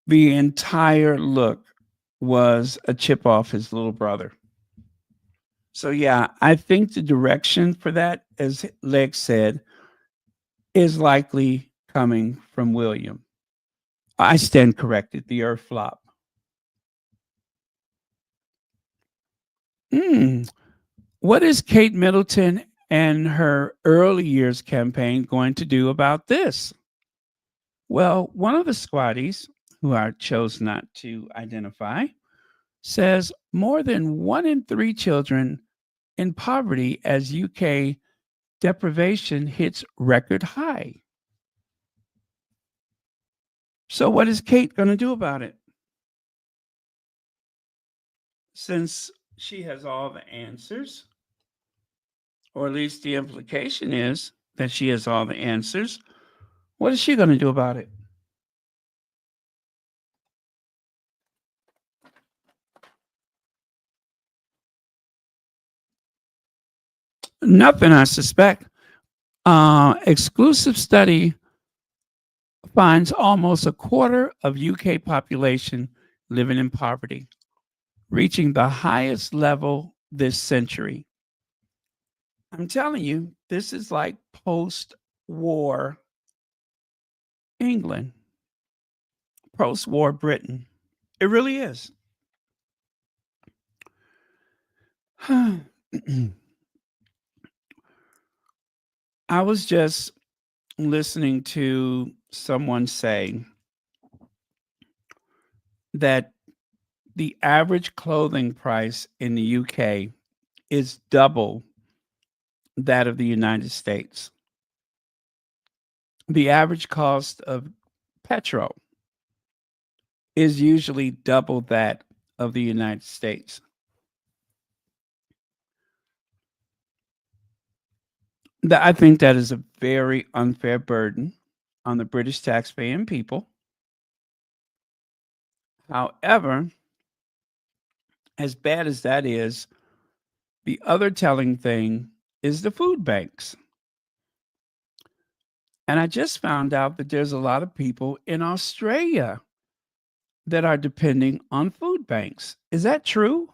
The entire look was a chip off his little brother. So yeah, I think the direction for that, as Lex said, is likely coming from William. I stand corrected. The Earth flop. What is Kate Middleton and her early years campaign going to do about this? Well, one of the squatties, who I chose not to identify, says more than 1 in 3 children in poverty as UK deprivation hits record high. So what is Kate going to do about it? Since she has all the answers, or at least the implication is that she has all the answers, what is she going to do about it? Nothing, I suspect. Exclusive study finds almost a quarter of UK population living in poverty, reaching the highest level this century. I'm telling you, this is like post-war England, post-war Britain. It really is. I was just listening to someone say that the average clothing price in the UK is double that of the United States. The average cost of petrol is usually double that of the United States. I think that is a very unfair burden on the British taxpaying people. However, as bad as that is, the other telling thing is the food banks. And I just found out that there's a lot of people in Australia that are depending on food banks. Is that true?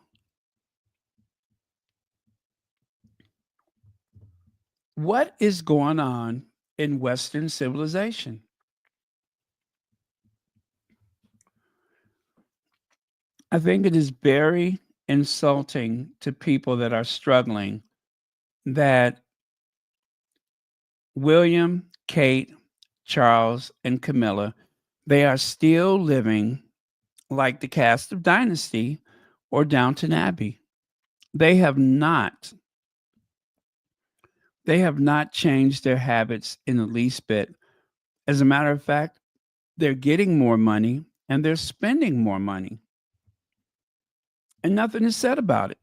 What is going on in Western civilization? I think it is very insulting to people that are struggling that William, Kate, Charles, and Camilla, they are still living like the cast of Dynasty or Downton Abbey. They have not changed their habits in the least bit. As a matter of fact, they're getting more money and they're spending more money. And nothing is said about it.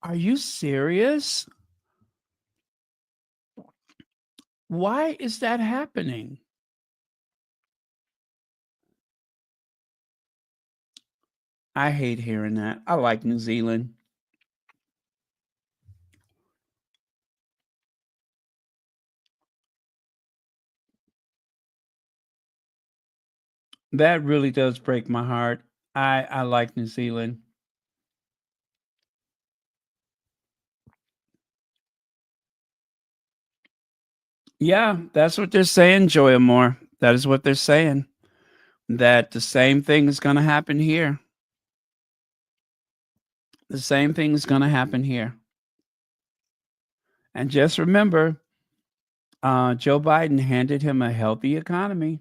Are you serious? Why is that happening? I hate hearing that. I like New Zealand. That really does break my heart. I like New Zealand. Yeah, that's what they're saying, Joy Moore. That is what they're saying. That the same thing is going to happen here. The same thing is going to happen here. And just remember, Joe Biden handed him a healthy economy.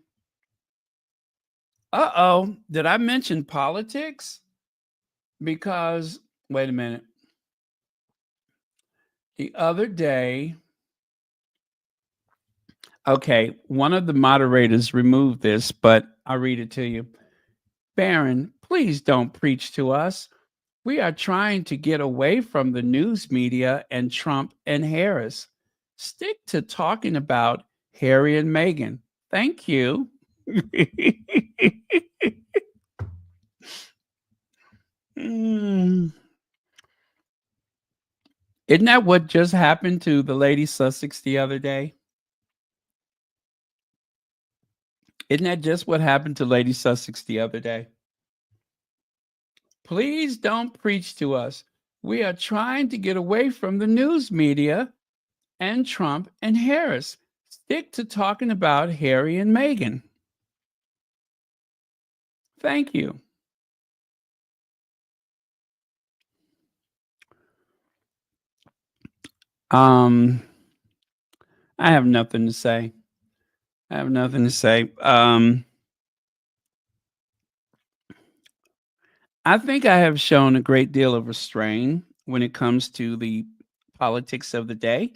Uh-oh, did I mention politics? Because, wait a minute. The other day, okay, one of the moderators removed this, but I'll read it to you. Barron, please don't preach to us. We are trying to get away from the news media and Trump and Harris. Stick to talking about Harry and Meghan. Thank you. Isn't that what just happened to the lady Sussex the other day? Isn't that just what happened to Lady Sussex the other day? Please don't preach to us. We are trying to get away from the news media and Trump and Harris. Stick to talking about Harry and Meghan. Thank you. I have nothing to say. I think I have shown a great deal of restraint when it comes to the politics of the day.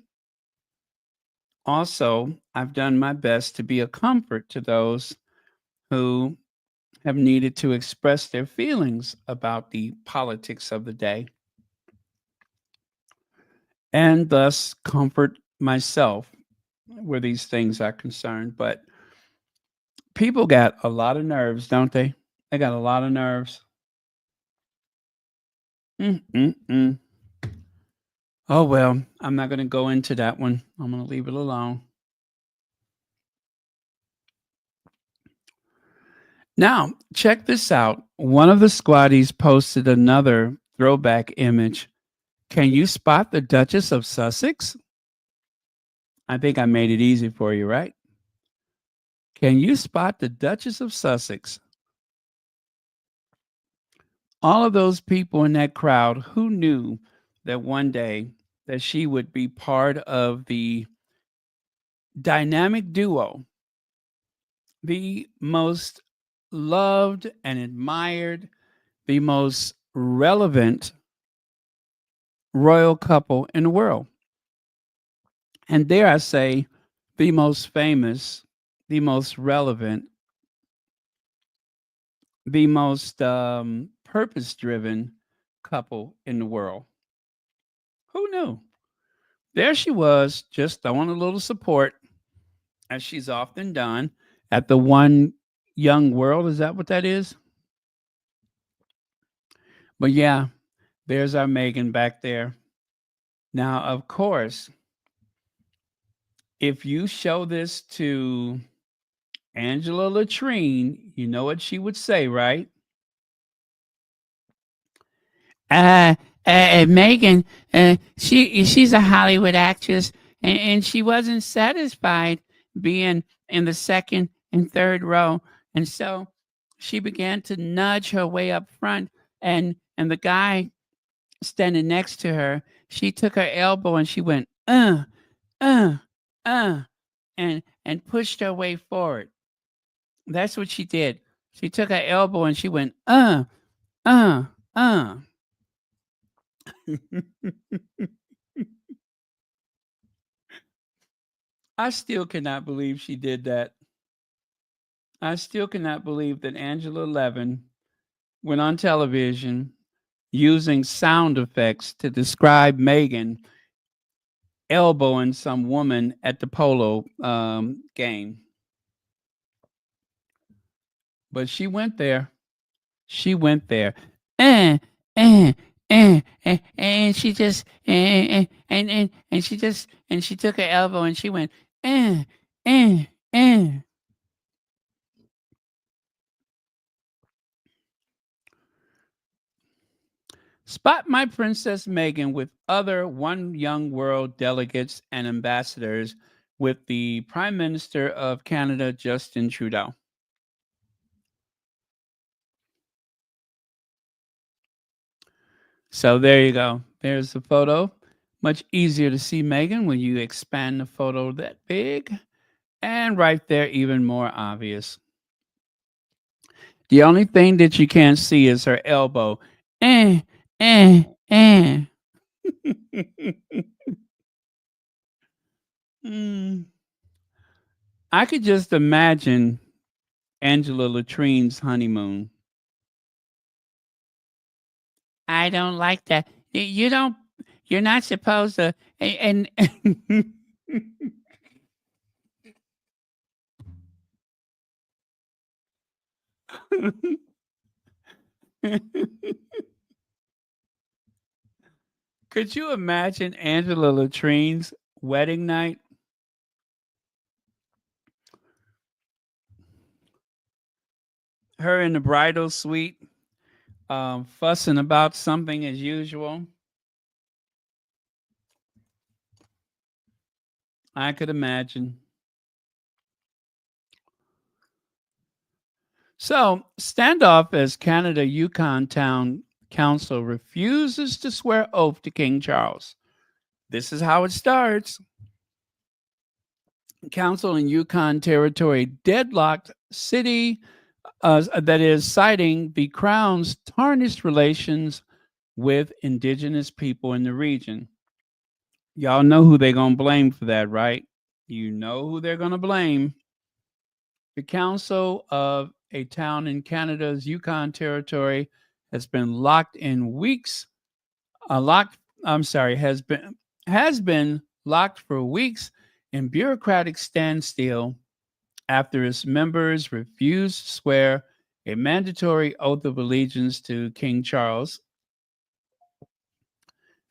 Also, I've done my best to be a comfort to those who have needed to express their feelings about the politics of the day, and thus comfort myself where these things are concerned. But people got a lot of nerves, don't they? They got a lot of nerves. Oh, well, I'm not going to go into that one. I'm going to leave it alone. Now, check this out. One of the squatties posted another throwback image. Can you spot the Duchess of Sussex? I think I made it easy for you, right? Can you spot the Duchess of Sussex? All of those people in that crowd, who knew that one day that she would be part of the dynamic duo, the most loved and admired, the most relevant royal couple in the world. And dare I say, the most famous, the most relevant the most purpose-driven couple in the world. Who knew? There she was, just throwing a little support, as she's often done at the One Young World. Is that what that is? But yeah, there's our Meghan back there. Now, of course, if you show this to Angela Latrine, you know what she would say, right? uh, Megan, she's a Hollywood actress, and she wasn't satisfied being in the second and third row, and so she began to nudge her way up front, and the guy standing next to her, she took her elbow and she went uh, uh, and pushed her way forward. That's what she did. She took her elbow and she went uh, uh. I still cannot believe she did that. I still cannot believe that Angela Levin went on television using sound effects to describe Meghan elbowing some woman at the polo game. But she went there. She went there. Eh, and she just and she just and she took her elbow and she went eh, eh, eh. Spot my Princess Meghan with other One Young World delegates and ambassadors with the Prime Minister of Canada, Justin Trudeau. So there you go. There's the photo. Much easier to see Meghan when you expand the photo that big. And right there, even more obvious. The only thing that you can't see is her elbow. Eh, eh, eh. Mm. I could just imagine Angela Latrine's honeymoon. I don't like that. You don't. You're not supposed to. And could you imagine Angela Latrine's wedding night? Her in the bridal suite, fussing about something as usual. I could imagine. So, standoff as Canada Yukon Town Council refuses to swear oath to King Charles. This is how it starts. Council in Yukon Territory deadlocked city that is citing the Crown's tarnished relations with Indigenous people in the region. Y'all know who they're going to blame for that, right? You know who they're going to blame. The council of a town in Canada's Yukon Territory has been locked in weeks. Has been locked for weeks in bureaucratic standstill after its members refused to swear a mandatory oath of allegiance to King Charles,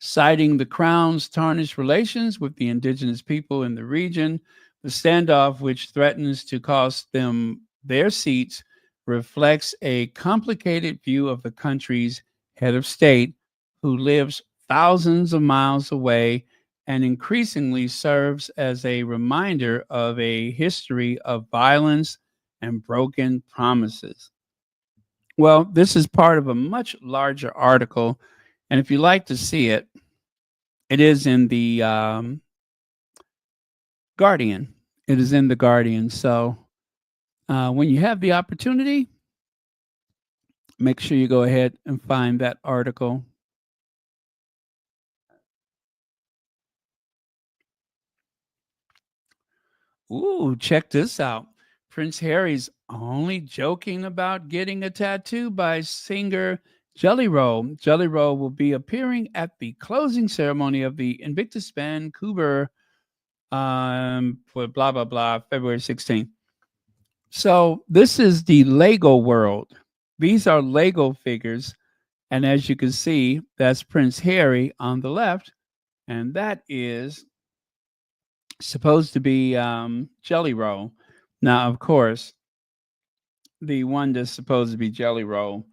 citing the Crown's tarnished relations with the Indigenous people in the region. The standoff, which threatens to cost them their seats, reflects a complicated view of the country's head of state, who lives thousands of miles away and increasingly serves as a reminder of a history of violence and broken promises. Well, this is part of a much larger article, and if you like to see it, it is in the Guardian. It is in the Guardian. So when you have the opportunity, make sure you go ahead and find that article. Ooh, check this out. Prince Harry's only joking about getting a tattoo by singer Jelly Roll. Jelly Roll will be appearing at the closing ceremony of the Invictus Vancouver for blah blah blah February 16th. So this is the Lego world. These are Lego figures, and as you can see, that's Prince Harry on the left, and that is supposed to be Jelly Roll. Now, of course, the one that's supposed to be Jelly Roll,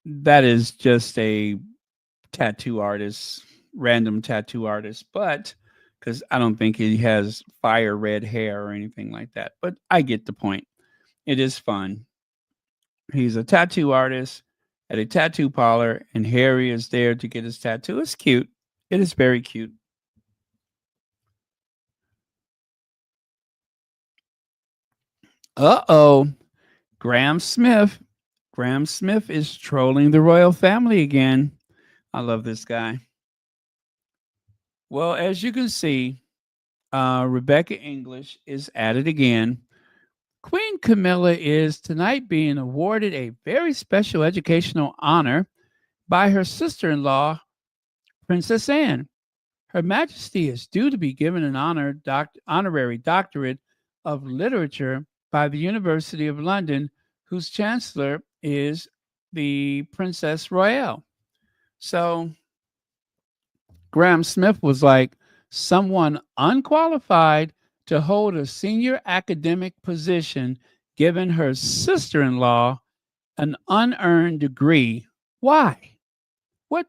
that is just a tattoo artist, random tattoo artist, but because I don't think he has fire red hair or anything like that. But I get the point. It is fun. He's a tattoo artist at a tattoo parlor, and Harry is there to get his tattoo. It's cute. It is very cute. Uh-oh. Graham Smith. Graham Smith is trolling the royal family again. I love this guy. Well, as you can see, Rebecca English is at it again. Queen Camilla is tonight being awarded a very special educational honor by her sister-in-law, Princess Anne. Her Majesty is due to be given an honorary doctorate of literature by the University of London, whose chancellor is the Princess Royale. So Graham Smith was like, someone unqualified to hold a senior academic position, given her sister-in-law an unearned degree. Why? What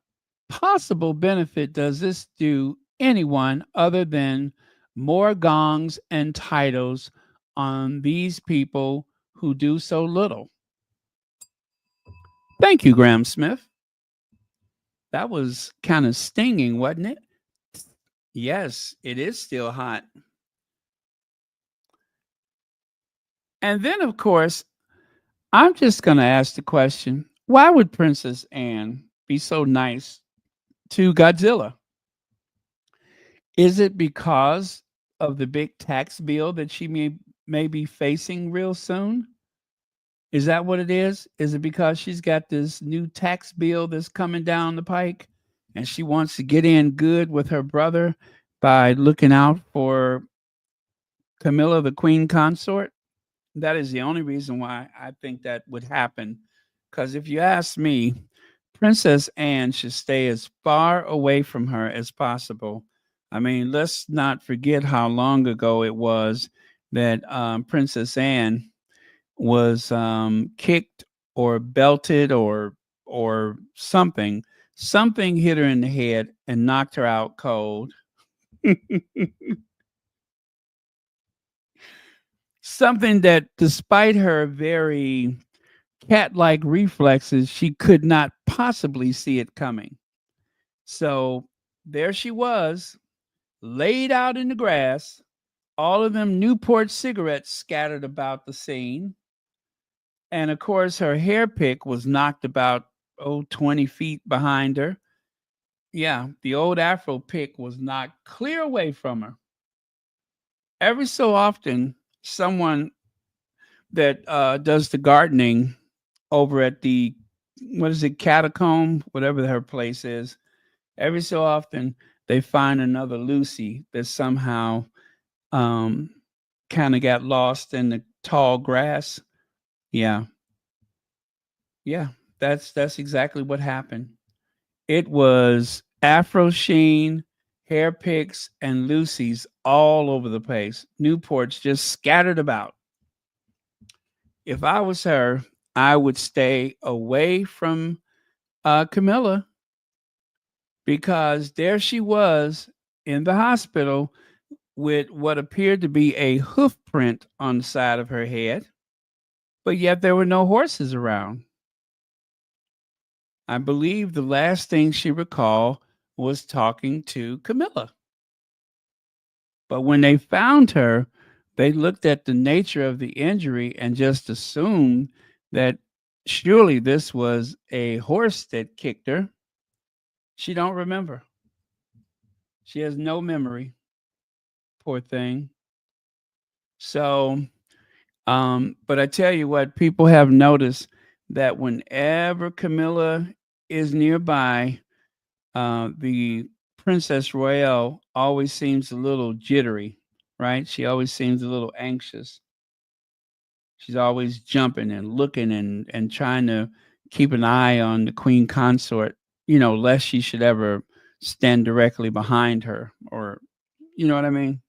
possible benefit does this do anyone other than more gongs and titles on these people who do so little? Thank you, Graham Smith. That was kind of stinging, wasn't it? Yes, it is still hot. And then, of course, I'm just going to ask the question, why would Princess Anne be so nice to Godzilla? Is it because of the big tax bill that she may be facing real soon? Is that what it is? Is it because she's got this new tax bill that's coming down the pike and she wants to get in good with her brother by looking out for Camilla, the queen consort? That is the only reason why I think that would happen. Because if you ask me, Princess Anne should stay as far away from her as possible. I mean, let's not forget how long ago it was that Princess Anne was kicked or belted or something. Something hit her in the head and knocked her out cold. Something that, despite her very cat-like reflexes, she could not possibly see it coming. So there she was, laid out in the grass, all of them Newport cigarettes scattered about the scene. And of course, her hair pick was knocked about 20 feet behind her. Yeah, the old Afro pick was knocked clear away from her. Every so often, someone that does the gardening over at the, what is it, Catacomb, whatever her place is, every so often they find another Lucy that somehow kind of got lost in the tall grass. Yeah. Yeah, that's exactly what happened. It was Afro Sheen, hair picks, and Lucy's all over the place. Newports just scattered about. If I was her, I would stay away from Camilla, because there she was in the hospital with what appeared to be a hoof print on the side of her head, but yet there were no horses around. I believe the last thing she recalled was talking to Camilla. But when they found her, they looked at the nature of the injury and just assumed that surely this was a horse that kicked her. She don't remember. She has no memory. Poor thing. So But I tell you what, people have noticed that whenever Camilla is nearby, the Princess Royale always seems a little jittery, right? She always seems a little anxious. She's always jumping and looking and trying to keep an eye on the Queen Consort, lest she should ever stand directly behind her, or you know what I mean?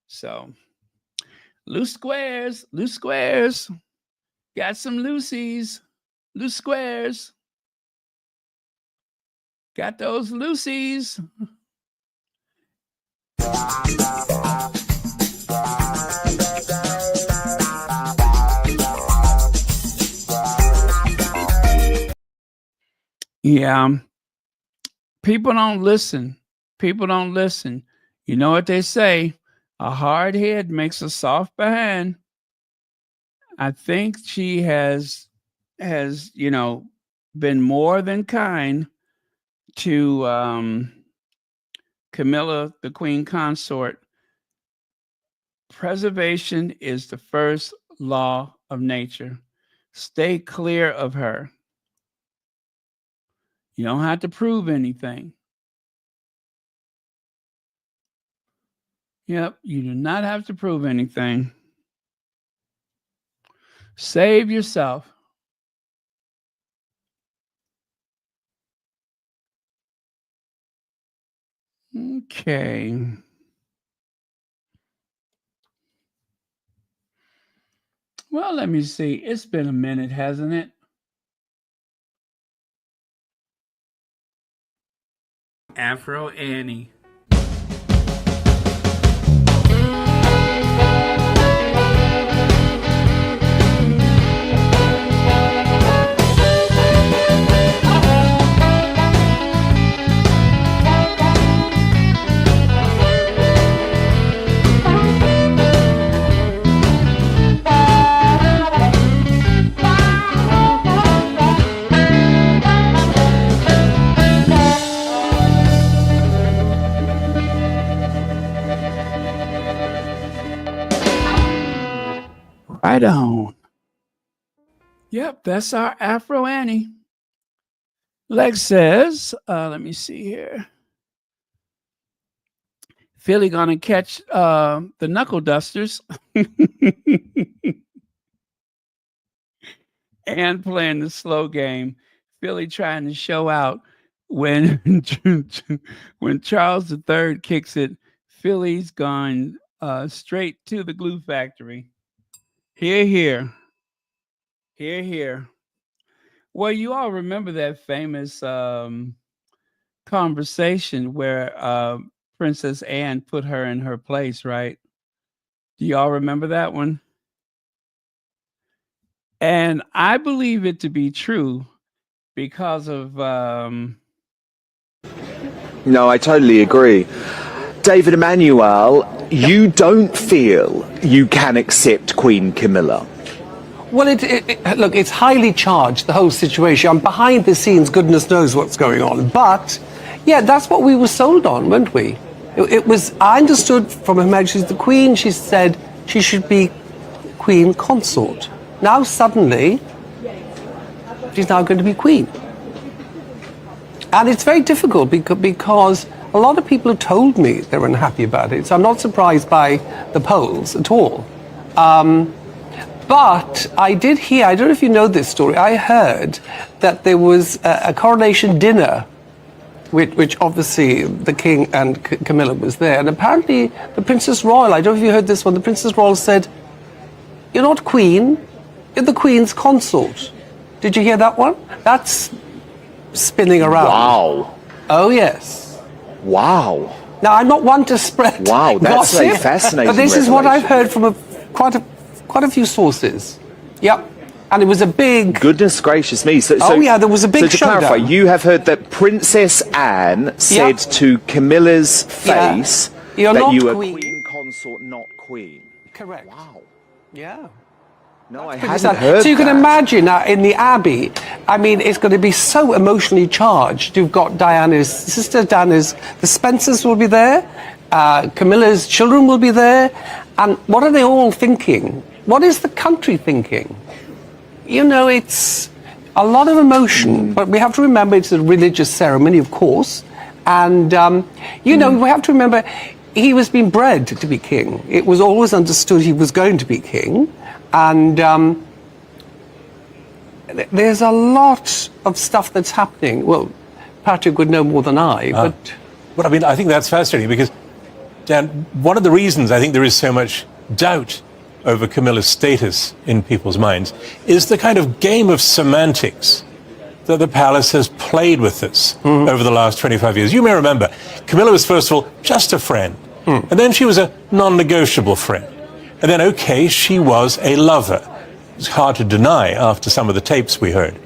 So loose squares, got some loosies, loose squares, got those loosies. Yeah, people don't listen. You know what they say? A hard head makes a soft behind. I think she has been more than kind to Camilla, the Queen Consort. Preservation is the first law of nature. Stay clear of her. You don't have to prove anything. Yep, you do not have to prove anything. Save yourself. Okay. Well, let me see. It's been a minute, hasn't it? Afro Annie. Right on. Yep, that's our Afro Annie. Lex says, let me see here. Philly gonna catch the knuckle dusters and playing the slow game. Philly trying to show out when when Charles III kicks it. Philly's gone straight to the glue factory. Here. Well, you all remember that famous conversation where Princess Anne put her in her place, right? Do y'all remember that one? And I believe it to be true because of... No, I totally agree. David Emmanuel, you don't feel you can accept Queen Camilla? Well, look, it's highly charged, the whole situation. And behind the scenes, goodness knows what's going on. But, yeah, that's what we were sold on, weren't we? It was, I understood from Her Majesty the Queen, she said she should be Queen Consort. Now, suddenly, she's now going to be Queen. And it's very difficult because a lot of people have told me they're unhappy about it. So I'm not surprised by the polls at all. But I did hear, I don't know if you know this story, I heard that there was a coronation dinner, which obviously the King and Camilla was there. And apparently the Princess Royal, I don't know if you heard this one, the Princess Royal said, "You're not Queen, you're the Queen's consort." Did you hear that one? That's spinning around. Wow. Oh, yes. Wow. Now, I'm not one to spread Wow, that's gossip, a fascinating but this is what I've revelation. heard from quite a few sources. Yep. And it was a big... Goodness gracious me. So, yeah, there was a big So to clarify, showdown. you have heard that Princess Anne said to Camilla's Yeah. face You're that not you were queen. Queen Consort, not Queen. Correct. Wow. Yeah. No, I Pretty hadn't sad. heard So you can that. imagine in the Abbey, I mean, it's going to be so emotionally charged. You've got Diana's sister, the Spencers will be there, Camilla's children will be there, and what are they all thinking? what is the country thinking? You know, it's a lot of emotion, but we have to remember it's a religious ceremony, of course. And, you know, we have to remember he was being bred to be king. It was always understood he was going to be king. And there's a lot of stuff that's happening. Well, Patrick would know more than I, but... Well, I mean, I think that's fascinating because, Dan, one of the reasons I think there is so much doubt over Camilla's status in people's minds is the kind of game of semantics that the palace has played with this over the last 25 years. You may remember, Camilla was, first of all, just a friend. And then she was a non-negotiable friend. And then, okay, she was a lover. It's hard to deny after some of the tapes we heard.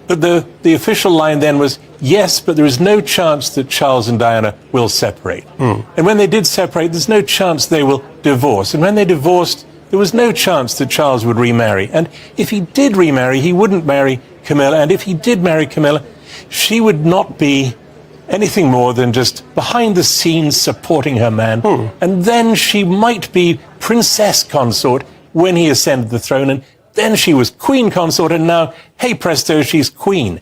But the official line then was, yes, but there is no chance that Charles and Diana will separate. And when they did separate, there's no chance they will divorce. And when they divorced, there was no chance that Charles would remarry. And if he did remarry, he wouldn't marry Camilla. And if he did marry Camilla, she would not be anything more than just behind the scenes supporting her man. And then she might be princess consort when he ascended the throne. And then she was queen consort. And now, hey presto, she's queen.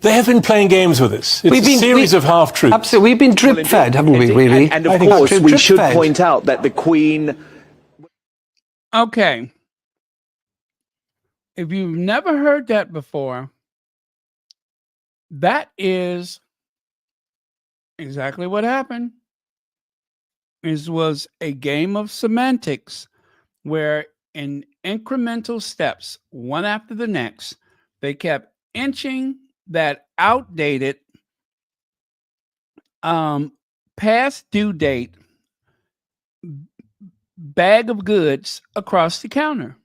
They have been playing games with us. It's a series of half-truths. Absolutely. We've been drip-fed, haven't we, really? And of course, we should point out that the Queen... Okay. If you've never heard that before, that is exactly what happened. It was a game of semantics where in incremental steps, one after the next, they kept inching that outdated past due date bag of goods across the counter.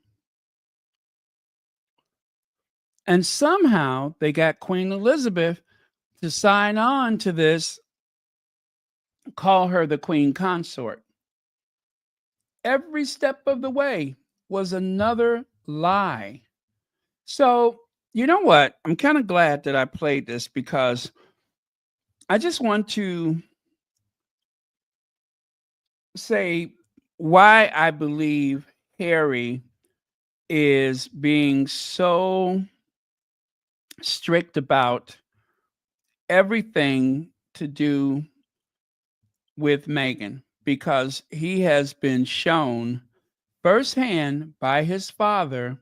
And somehow they got Queen Elizabeth to sign on to this, call her the Queen Consort. Every step of the way was another lie. So, you know what? I'm kind of glad that I played this because I just want to say why I believe Harry is being so strict about everything to do with Meghan, because he has been shown firsthand by his father.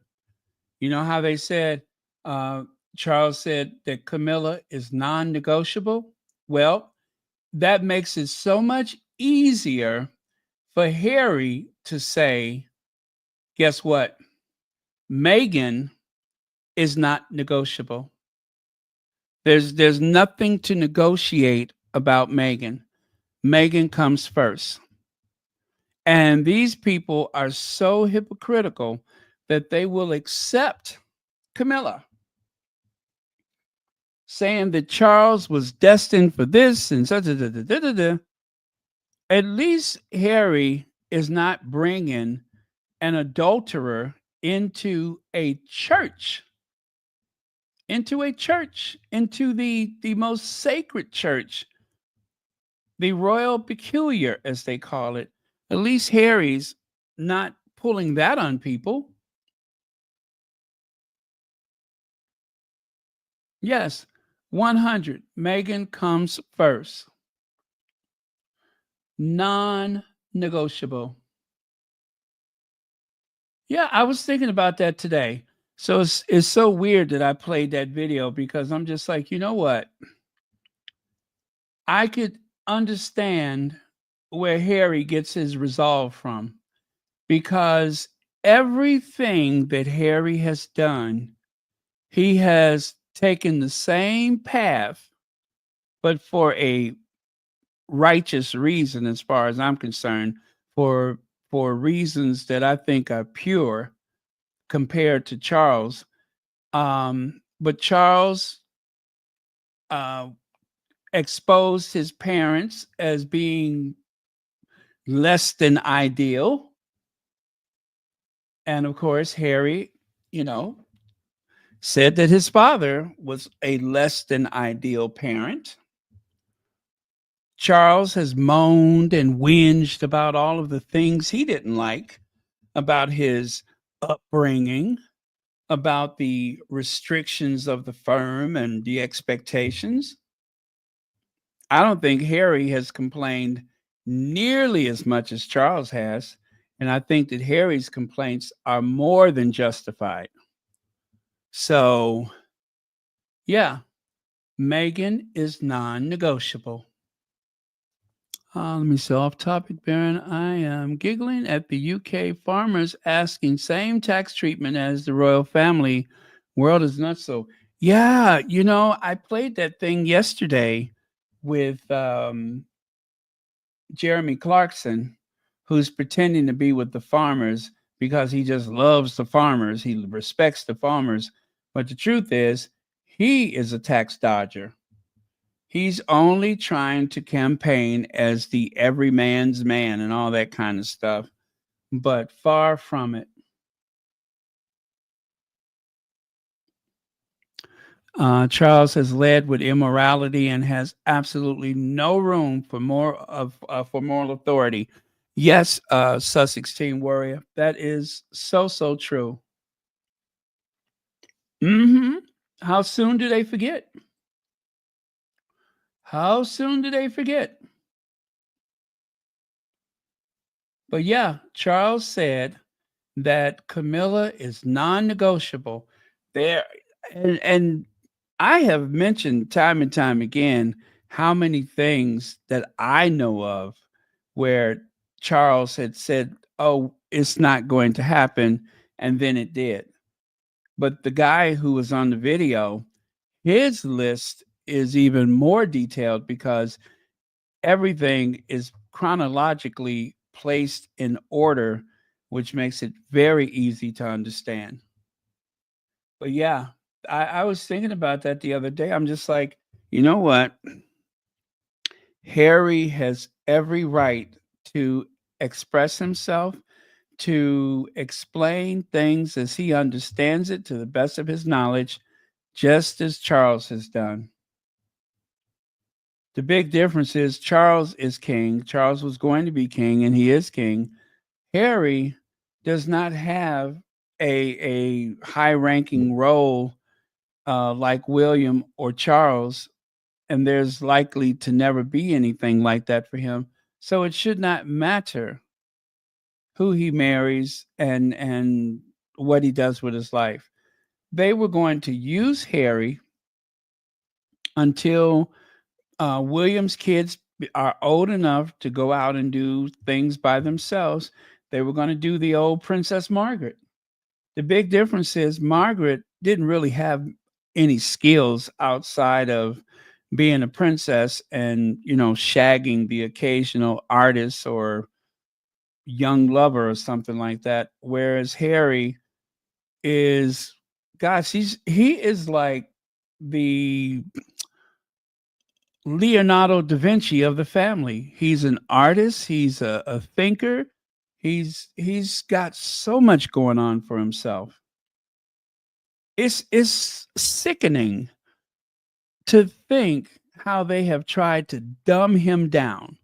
You know how they said, Charles said that Camilla is non-negotiable? Well, that makes it so much easier for Harry to say, guess what? Meghan is not negotiable. There's nothing to negotiate about Meghan. Meghan comes first. And these people are so hypocritical that they will accept Camilla, saying that Charles was destined for this and such. At least Harry is not bringing an adulterer into a church, into the most sacred church, the royal peculiar, as they call it. At least Harry's not pulling that on people. Yes, 100. Meghan comes first. Non-negotiable. Yeah, I was thinking about that today. So it's so weird that I played that video because I'm just like, you know what? I could understand where Harry gets his resolve from, because everything that Harry has done, he has taken the same path, but for a righteous reason, as far as I'm concerned, for reasons that I think are pure compared to Charles. But Charles exposed his parents as being less than ideal. And of course, Harry, said that his father was a less than ideal parent. Charles has moaned and whinged about all of the things he didn't like about his upbringing, about the restrictions of the firm and the expectations. I don't think Harry has complained nearly as much as Charles has. And I think that Harry's complaints are more than justified. So, yeah, Meghan is non negotiable. Let me see, off topic, Baron. I am giggling at the UK farmers asking same tax treatment as the royal family. World is nuts. So, yeah, I played that thing yesterday with Jeremy Clarkson, who's pretending to be with the farmers because he just loves the farmers. He respects the farmers. But the truth is, he is a tax dodger. He's only trying to campaign as the everyman's man and all that kind of stuff, but far from it. Charles has led with immorality and has absolutely no room for for moral authority. Yes, Sussex Team Warrior, that is so true. How soon do they forget? How soon do they forget? But yeah, Charles said that Camilla is non-negotiable. There, and I have mentioned time and time again how many things that I know of where Charles had said, "Oh, it's not going to happen," and then it did. But the guy who was on the video, his list is even more detailed because everything is chronologically placed in order, which makes it very easy to understand. But yeah, I was thinking about that the other day. I'm just like, you know what? Harry has every right to express himself, to explain things as he understands it to the best of his knowledge, just as Charles has done. The big difference is Charles is king. Charles was going to be king, and he is king. Harry does not have a high-ranking role like William or Charles, and there's likely to never be anything like that for him. So it should not matter who he marries and what he does with his life. They were going to use Harry until William's kids are old enough to go out and do things by themselves. They were going to do the old Princess Margaret. The big difference is Margaret didn't really have any skills outside of being a princess and, shagging the occasional artist or young lover or something like that. Whereas Harry is, gosh, he is like the Leonardo da Vinci of the family. He's an artist. He's a thinker. He's got so much going on for himself. It's sickening to think how they have tried to dumb him down,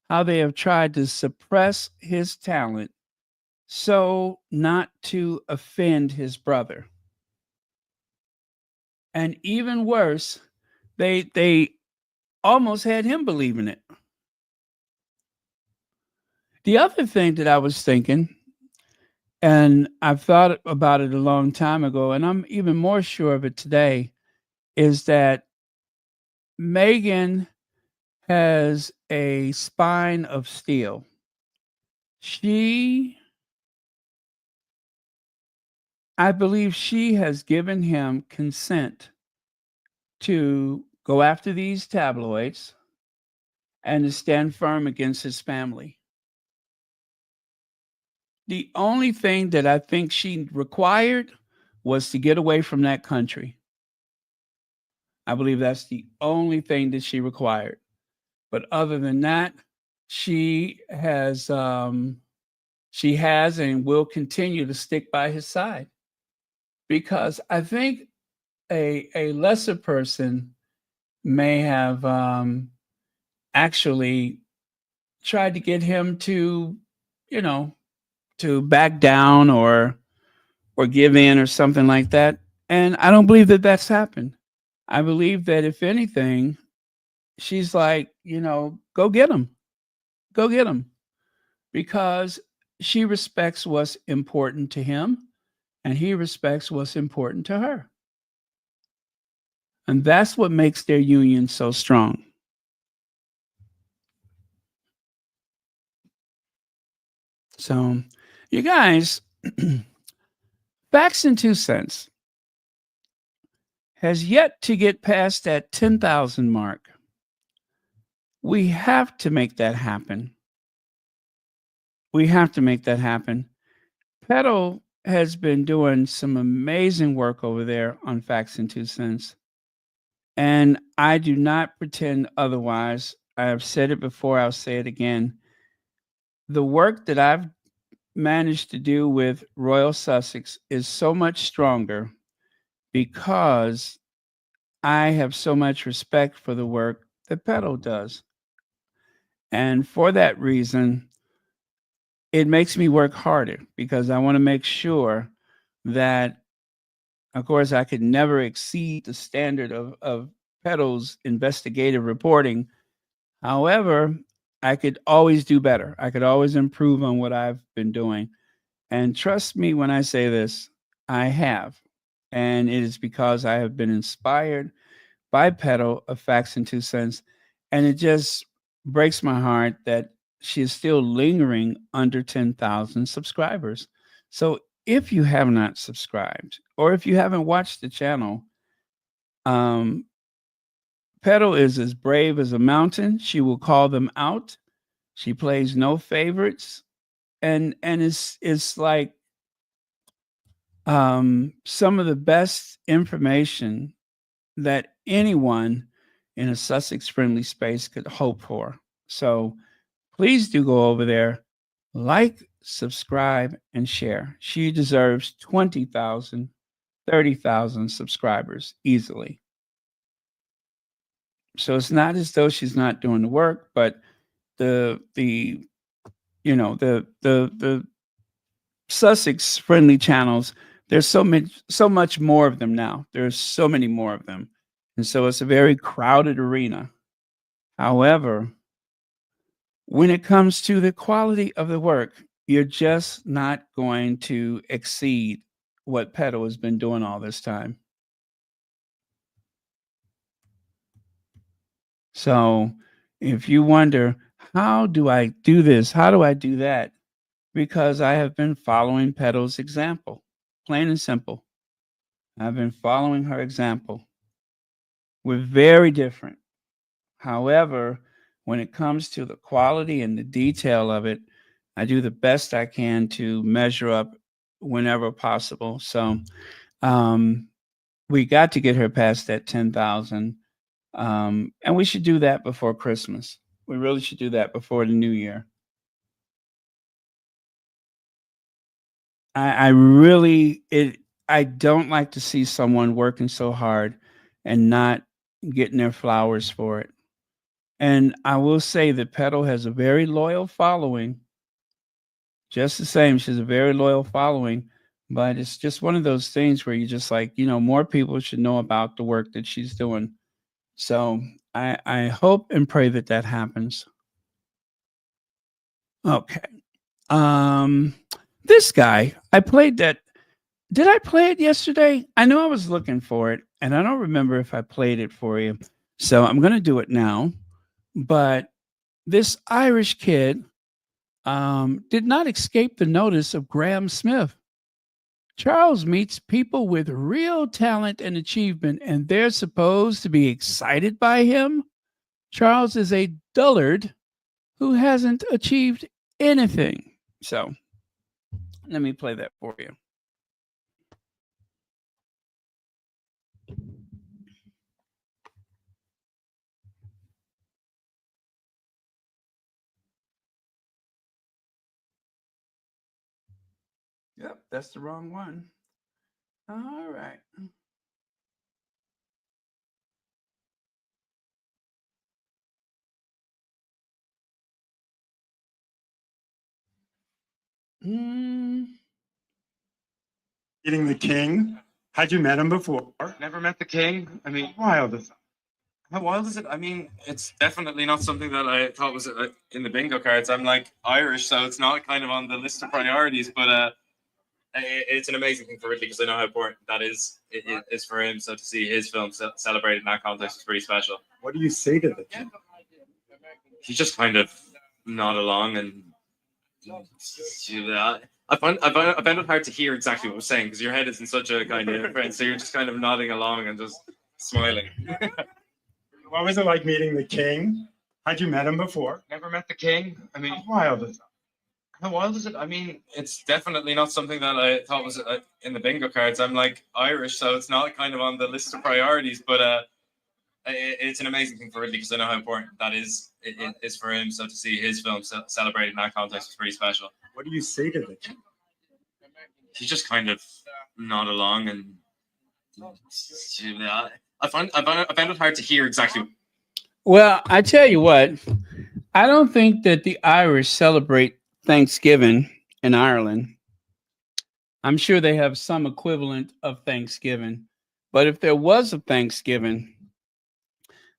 how they have tried to suppress his talent so not to offend his brother. And even worse, they almost had him believing it. The other thing that I was thinking, and I've thought about it a long time ago, and I'm even more sure of it today, is that Meghan has a spine of steel. I believe she has given him consent to go after these tabloids and to stand firm against his family. The only thing that I think she required was to get away from that country. I believe that's the only thing that she required. But other than that, she has and will continue to stick by his side. Because I think a lesser person may have actually tried to get him to back down or give in or something like that. And I don't believe that that's happened. I believe that if anything, she's like, go get him, go get him, because she respects what's important to him and he respects what's important to her. And that's what makes their union so strong. So, you guys, Facts and 2 Cents has yet to get past that 10,000 mark. We have to make that happen. We have to make that happen. Petal has been doing some amazing work over there on Facts and 2 Cents. And I do not pretend otherwise. I have said it before, I'll say it again. The work that I've managed to do with Royal Sussex is so much stronger because I have so much respect for the work that Petal does. And for that reason, it makes me work harder because I want to make sure that, of course, I could never exceed the standard of Petal's investigative reporting. However, I could always do better. I could always improve on what I've been doing. And trust me when I say this, I have. And it is because I have been inspired by Petal of Facts and 2 Cents. And it just breaks my heart that she is still lingering under 10,000 subscribers. So if you have not subscribed or if you haven't watched the channel, Petal is as brave as a mountain. She will call them out. She plays no favorites. And it's like some of the best information that anyone in a Sussex friendly space could hope for. So please do go over there, like, subscribe, and share. She deserves 20,000, 30,000 subscribers easily. So it's not as though she's not doing the work, but the Sussex friendly channels, there's so much more of them now. There's so many more of them. And so it's a very crowded arena. However, when it comes to the quality of the work, you're just not going to exceed what Petal has been doing all this time. So if you wonder, how do I do this? How do I do that? Because I have been following Petal's example, plain and simple. I've been following her example. We're very different. However, when it comes to the quality and the detail of it, I do the best I can to measure up whenever possible. So we got to get her past that 10,000. And we should do that before Christmas. We really should do that before the new year. I don't like to see someone working so hard and not getting their flowers for it. And I will say that Petal has a very loyal following. Just the same, she's a very loyal following, but it's just one of those things where you just like, more people should know about the work that she's doing. So I hope and pray that that happens. Okay. This guy, I played that. Did I play it yesterday? I know I was looking for it, and I don't remember if I played it for you. So I'm going to do it now. But this Irish kid did not escape the notice of Graham Smith. Charles meets people with real talent and achievement, and they're supposed to be excited by him. Charles is a dullard who hasn't achieved anything. So let me play that for you. Yep, that's the wrong one. All right. Meeting the king? Had you met him before? Never met the king. I mean, Wild is how wild is it? I mean, it's definitely not something that I thought was in the bingo cards. I'm like Irish, so it's not kind of on the list of priorities. But it's an amazing thing for Ridley because I know how important that is for him. So to see his film celebrated in that context is pretty special. What do you say to the king? He just kind of nod along and I find it hard to hear exactly what we're saying because your head is in such a kind of friend, so you're just kind of nodding along and just smiling. What was it like meeting the king? Had you met him before? Never met the king. I mean, Wild is how wild is it? I mean, it's definitely not something that I thought was in the bingo cards. I'm like Irish, so it's not kind of on the list of priorities. But it's an amazing thing for Ridley because I know how important that is for him. So to see his film celebrated in that context is pretty special. What do you say to the king? He just kind of nod along and I find it hard to hear exactly. Well, I tell you what, I don't think that the Irish celebrate Thanksgiving in Ireland. I'm sure they have some equivalent of Thanksgiving, but if there was a Thanksgiving,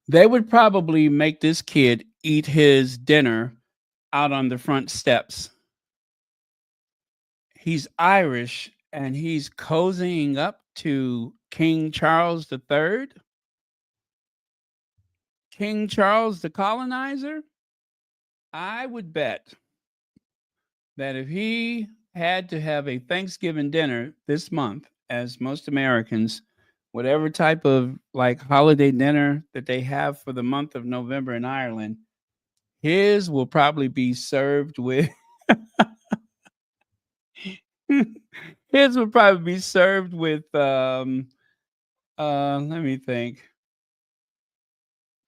they would probably make this kid eat his dinner out on the front steps. He's Irish and he's cozying up to King Charles III. King Charles the colonizer. I would bet that if he had to have a Thanksgiving dinner this month, as most Americans, whatever type of like holiday dinner that they have for the month of November in Ireland, his will probably be served with his will probably be served with let me think.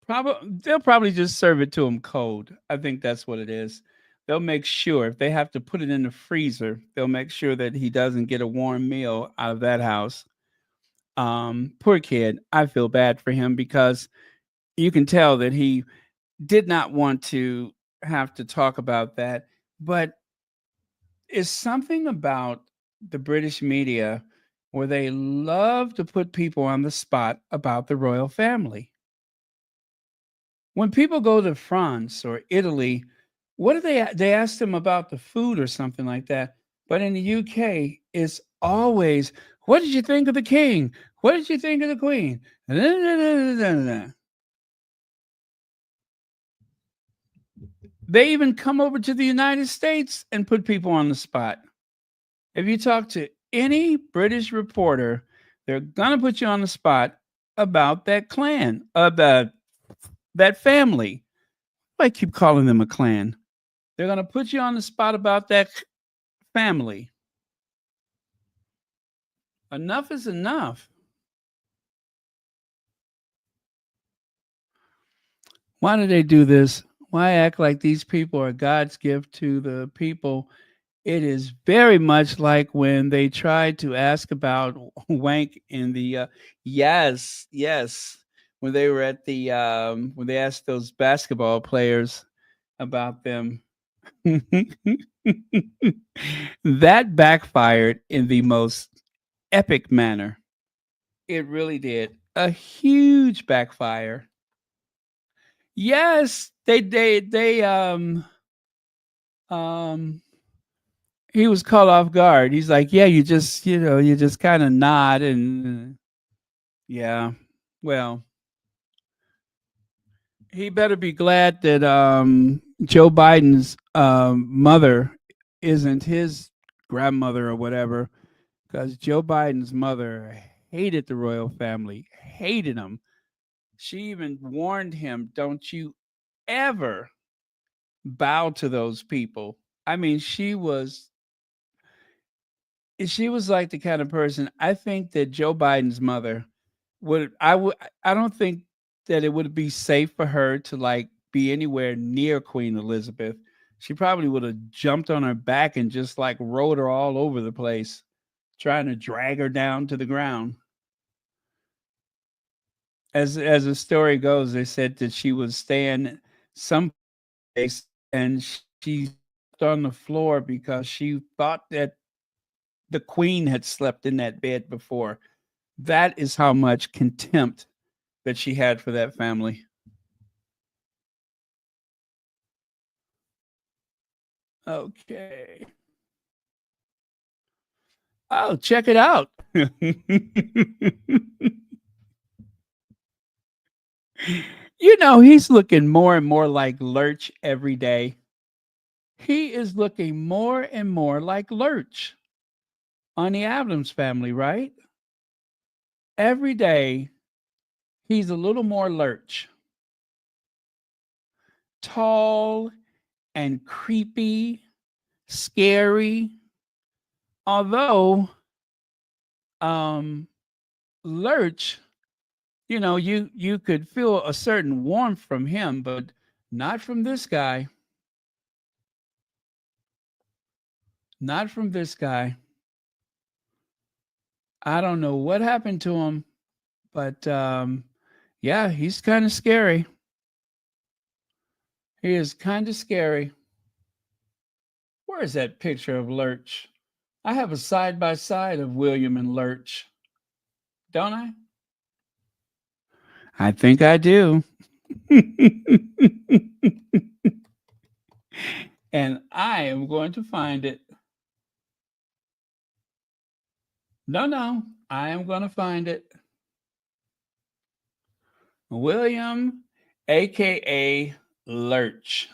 They'll probably just serve it to him cold. I think that's what it is. They'll make sure if they have to put it in the freezer, they'll make sure that he doesn't get a warm meal out of that house. Poor kid. I feel bad for him because you can tell that he did not want to have to talk about that. But it's something about the British media where they love to put people on the spot about the royal family. When people go to France or Italy, what do they ask them about the food or something like that? But in the UK, it's always, what did you think of the king? What did you think of the queen? They even come over to the United States and put people on the spot. If you talk to any British reporter, they're going to put you on the spot about that clan, that family. I keep calling them a clan. They're going to put you on the spot about that family. Enough is enough. Why do they do this? Why act like these people are God's gift to the people? It is very much like when they tried to ask about Wank in the yes, when they were at the when they asked those basketball players about them. That backfired in the most epic manner. It really did. A huge backfire. Yes, they he was caught off guard. He's like, yeah, you just kind of nod and yeah. Well, he better be glad that Joe Biden's mother isn't his grandmother or whatever, because Joe Biden's mother hated the royal family, hated them. She even warned him, don't you ever bow to those people. I mean, she was like the kind of person, I think that Joe Biden's mother I don't think that it would be safe for her to like be anywhere near Queen Elizabeth. She probably would have jumped on her back and just like rode her all over the place, trying to drag her down to the ground. As the story goes, they said that she was staying someplace and she on the floor because she thought that the queen had slept in that bed before. That is how much contempt that she had for that family. Okay. Oh, check it out. You know, he's looking more and more like Lurch every day. He is looking more and more like Lurch on the Addams Family, right? Every day, he's a little more Lurch. Tall and creepy, scary. Although, Lurch, you know, you could feel a certain warmth from him, but not from this guy. Not from this guy. I don't know what happened to him, but yeah, he's kind of scary. He is kind of scary. Where is that picture of Lurch? I have a side by side of William and Lurch, don't I? I think I do. And I am going to find it. No, I am going to find it. William, aka Lurch.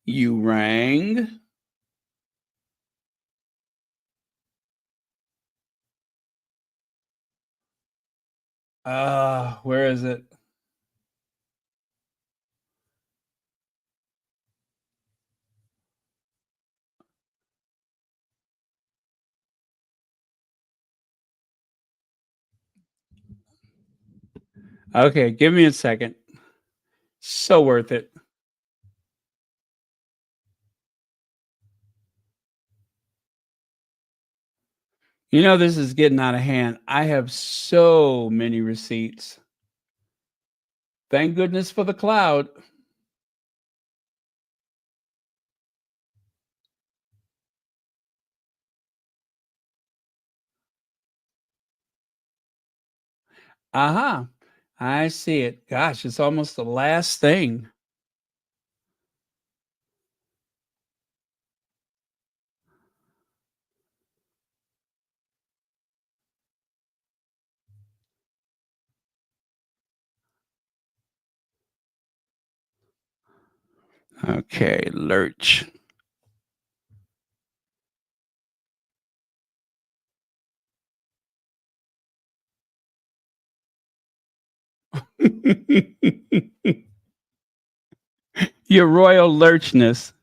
You rang. Where is it? Okay, give me a second. So worth it. You know, this is getting out of hand. I have so many receipts. Thank goodness for the cloud. Aha, I see it. Gosh, it's almost the last thing. Okay, Lurch. Your royal lurchness.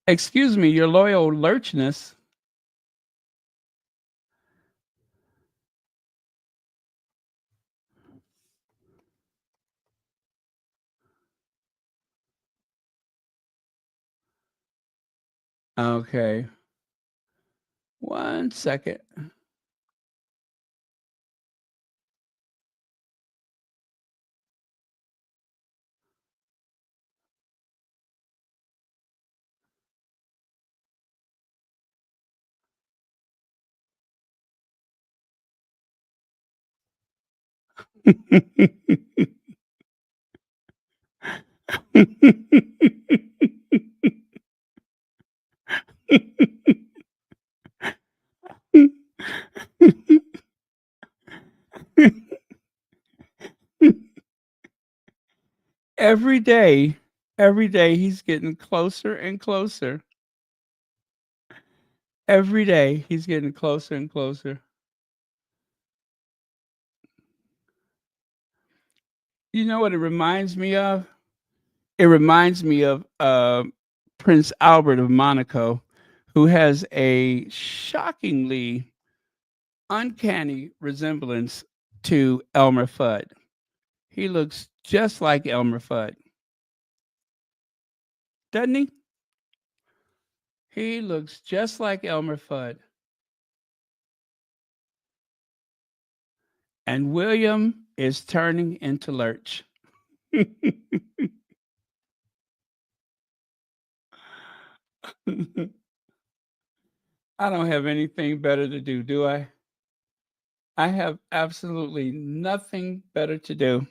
Excuse me, your loyal lurchness. Okay. 1 second. every day, every day he's getting closer and closer. Every day he's getting closer and closer. You know what it reminds me of? It reminds me of Prince Albert of Monaco, who has a shockingly uncanny resemblance to Elmer Fudd. He looks just like Elmer Fudd. Doesn't he? He looks just like Elmer Fudd. And William is turning into Lurch. I don't have anything better to do, do I? I have absolutely nothing better to do.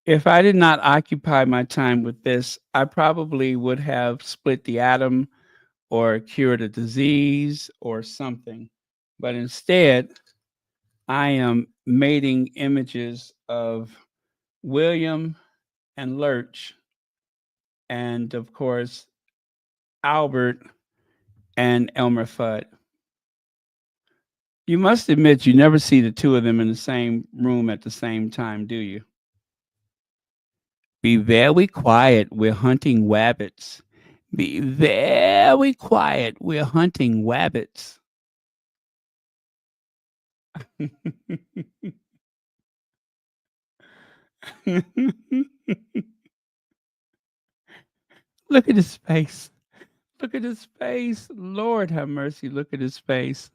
If I did not occupy my time with this, I probably would have split the atom or cured a disease or something. But instead, I am mating images of William and Lurch, and of course, Albert and Elmer Fudd. You must admit you never see the two of them in the same room at the same time, do you? Be very quiet. We're hunting wabbits. Be very quiet. We're hunting wabbits. Look at his face. Look at his face. Lord have mercy. Look at his face.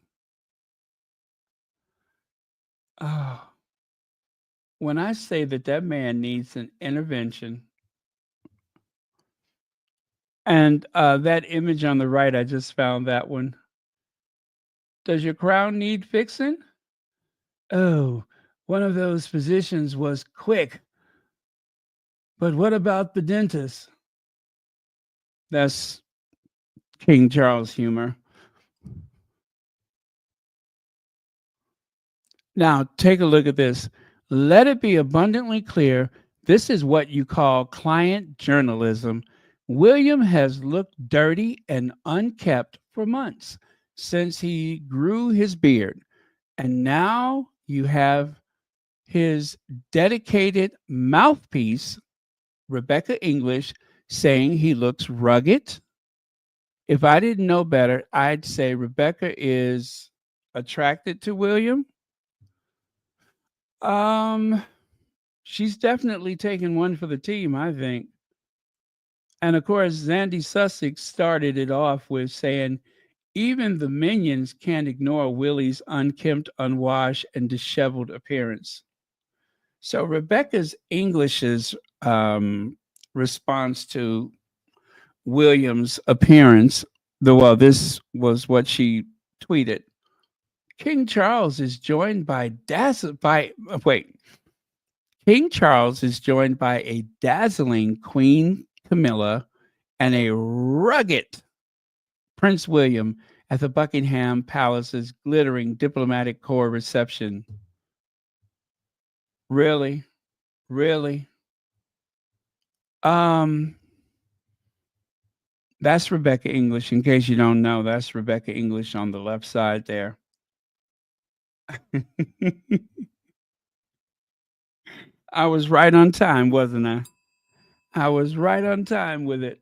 Oh, when I say that that man needs an intervention, and that image on the right, I just found that one. Does your crown need fixing? Oh, one of those physicians was quick. But what about the dentist? That's King Charles humor. Now, take a look at this. Let it be abundantly clear this is what you call client journalism. William has looked dirty and unkept for months since he grew his beard. And now you have his dedicated mouthpiece, Rebecca English, saying he looks rugged. If I didn't know better, I'd say Rebecca is attracted to William. She's definitely taken one for the team, I think. And of course, Zandy Sussex started it off with saying, even the minions can't ignore Willie's unkempt, unwashed, and disheveled appearance. So Rebecca's English's response to William's appearance, this was what she tweeted. King Charles is joined by King Charles is joined by a dazzling Queen Camilla and a rugged Prince William at the Buckingham Palace's glittering diplomatic corps reception. Really? Really? That's Rebecca English. In case you don't know, that's Rebecca English on the left side there. I was right on time, wasn't I? I was right on time with it.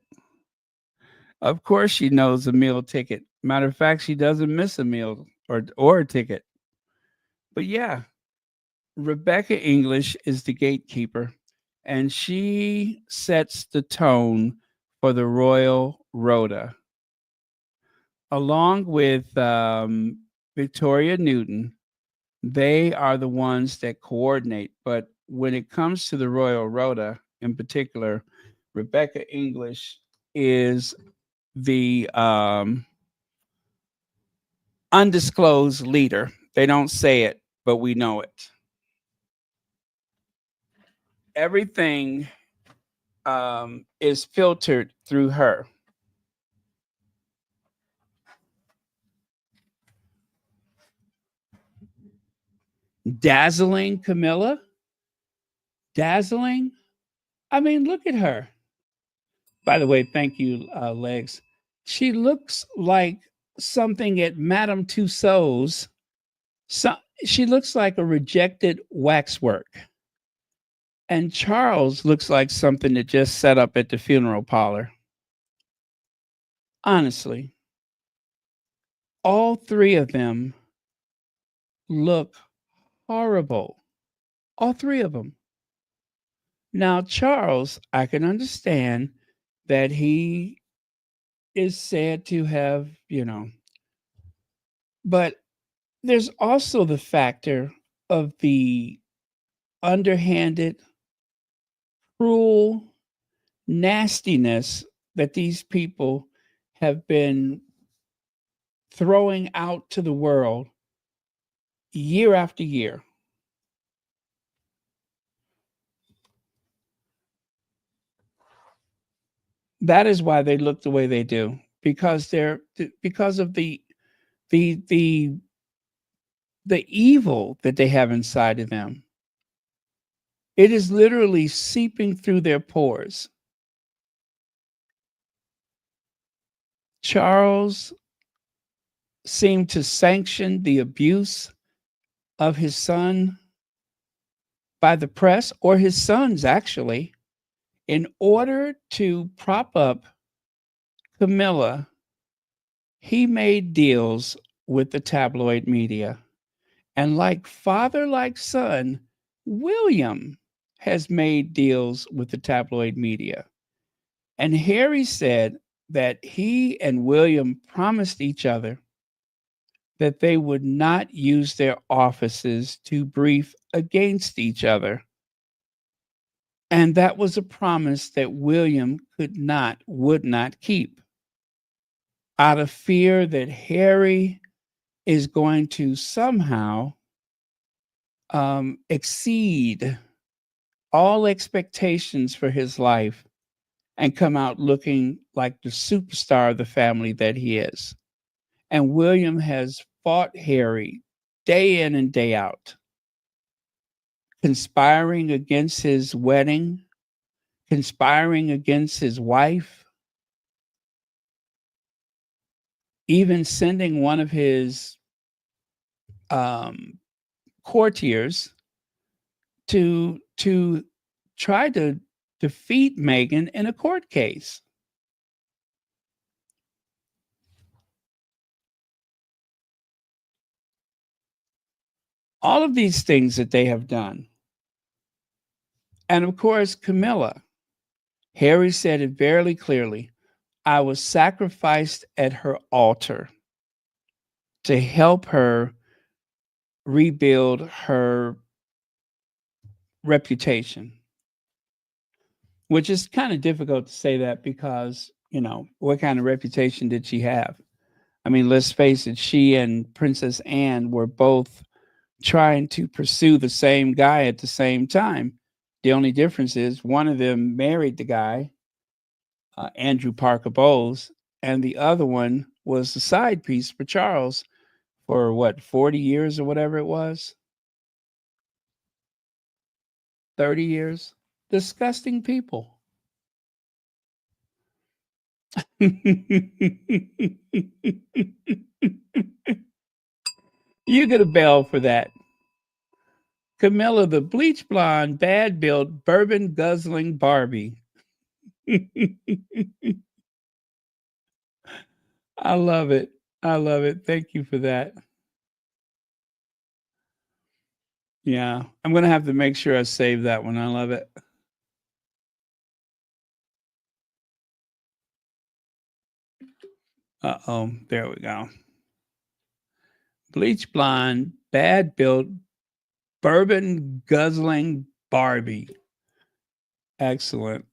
Of course, she knows a meal ticket. Matter of fact, she doesn't miss a meal or a ticket. But yeah, Rebecca English is the gatekeeper, and she sets the tone for the Royal Rota. Along with Victoria Newton, they are the ones that coordinate. But when it comes to the Royal Rota in particular, Rebecca English is the undisclosed leader. They don't say it, but we know it. Everything is filtered through her. Dazzling Camilla? Dazzling? I mean, look at her. By the way, thank you, Legs. She looks like something at Madame Tussauds. She looks like a rejected waxwork. And Charles looks like something that just set up at the funeral parlor. Honestly, all three of them look horrible. All three of them. Now, Charles, I can understand that he is said to have, but there's also the factor of the underhanded, cruel nastiness that these people have been throwing out to the world year after year. That is why they look the way they do, because because of the evil that they have inside of them. It is literally seeping through their pores. Charles seemed to sanction the abuse of his son by the press, or his sons actually, in order to prop up Camilla. He made deals with the tabloid media. And like father, like son, William has made deals with the tabloid media. And Harry said that he and William promised each other that they would not use their offices to brief against each other. And that was a promise that William would not keep, out of fear that Harry is going to somehow exceed all expectations for his life and come out looking like the superstar of the family that he is. And William has fought Harry day in and day out, conspiring against his wedding, conspiring against his wife, even sending one of his courtiers to try to defeat Meghan in a court case. All of these things that they have done. And of course, Camilla, Harry said it very clearly, I was sacrificed at her altar to help her rebuild her reputation. Which is kind of difficult to say that because, you know, what kind of reputation did she have? I mean, let's face it, she and Princess Anne were both trying to pursue the same guy at the same time. The only difference is one of them married the guy, Andrew Parker Bowles, and the other one was the side piece for Charles for what, 40 years or whatever it was? 30 years? Disgusting people. You get a bell for that. Camilla, the bleach blonde, bad-built, bourbon-guzzling Barbie. I love it. I love it. Thank you for that. Yeah, I'm going to have to make sure I save that one. I love it. Uh-oh, there we go. Bleach blonde, bad-built, bourbon-guzzling Barbie. Excellent.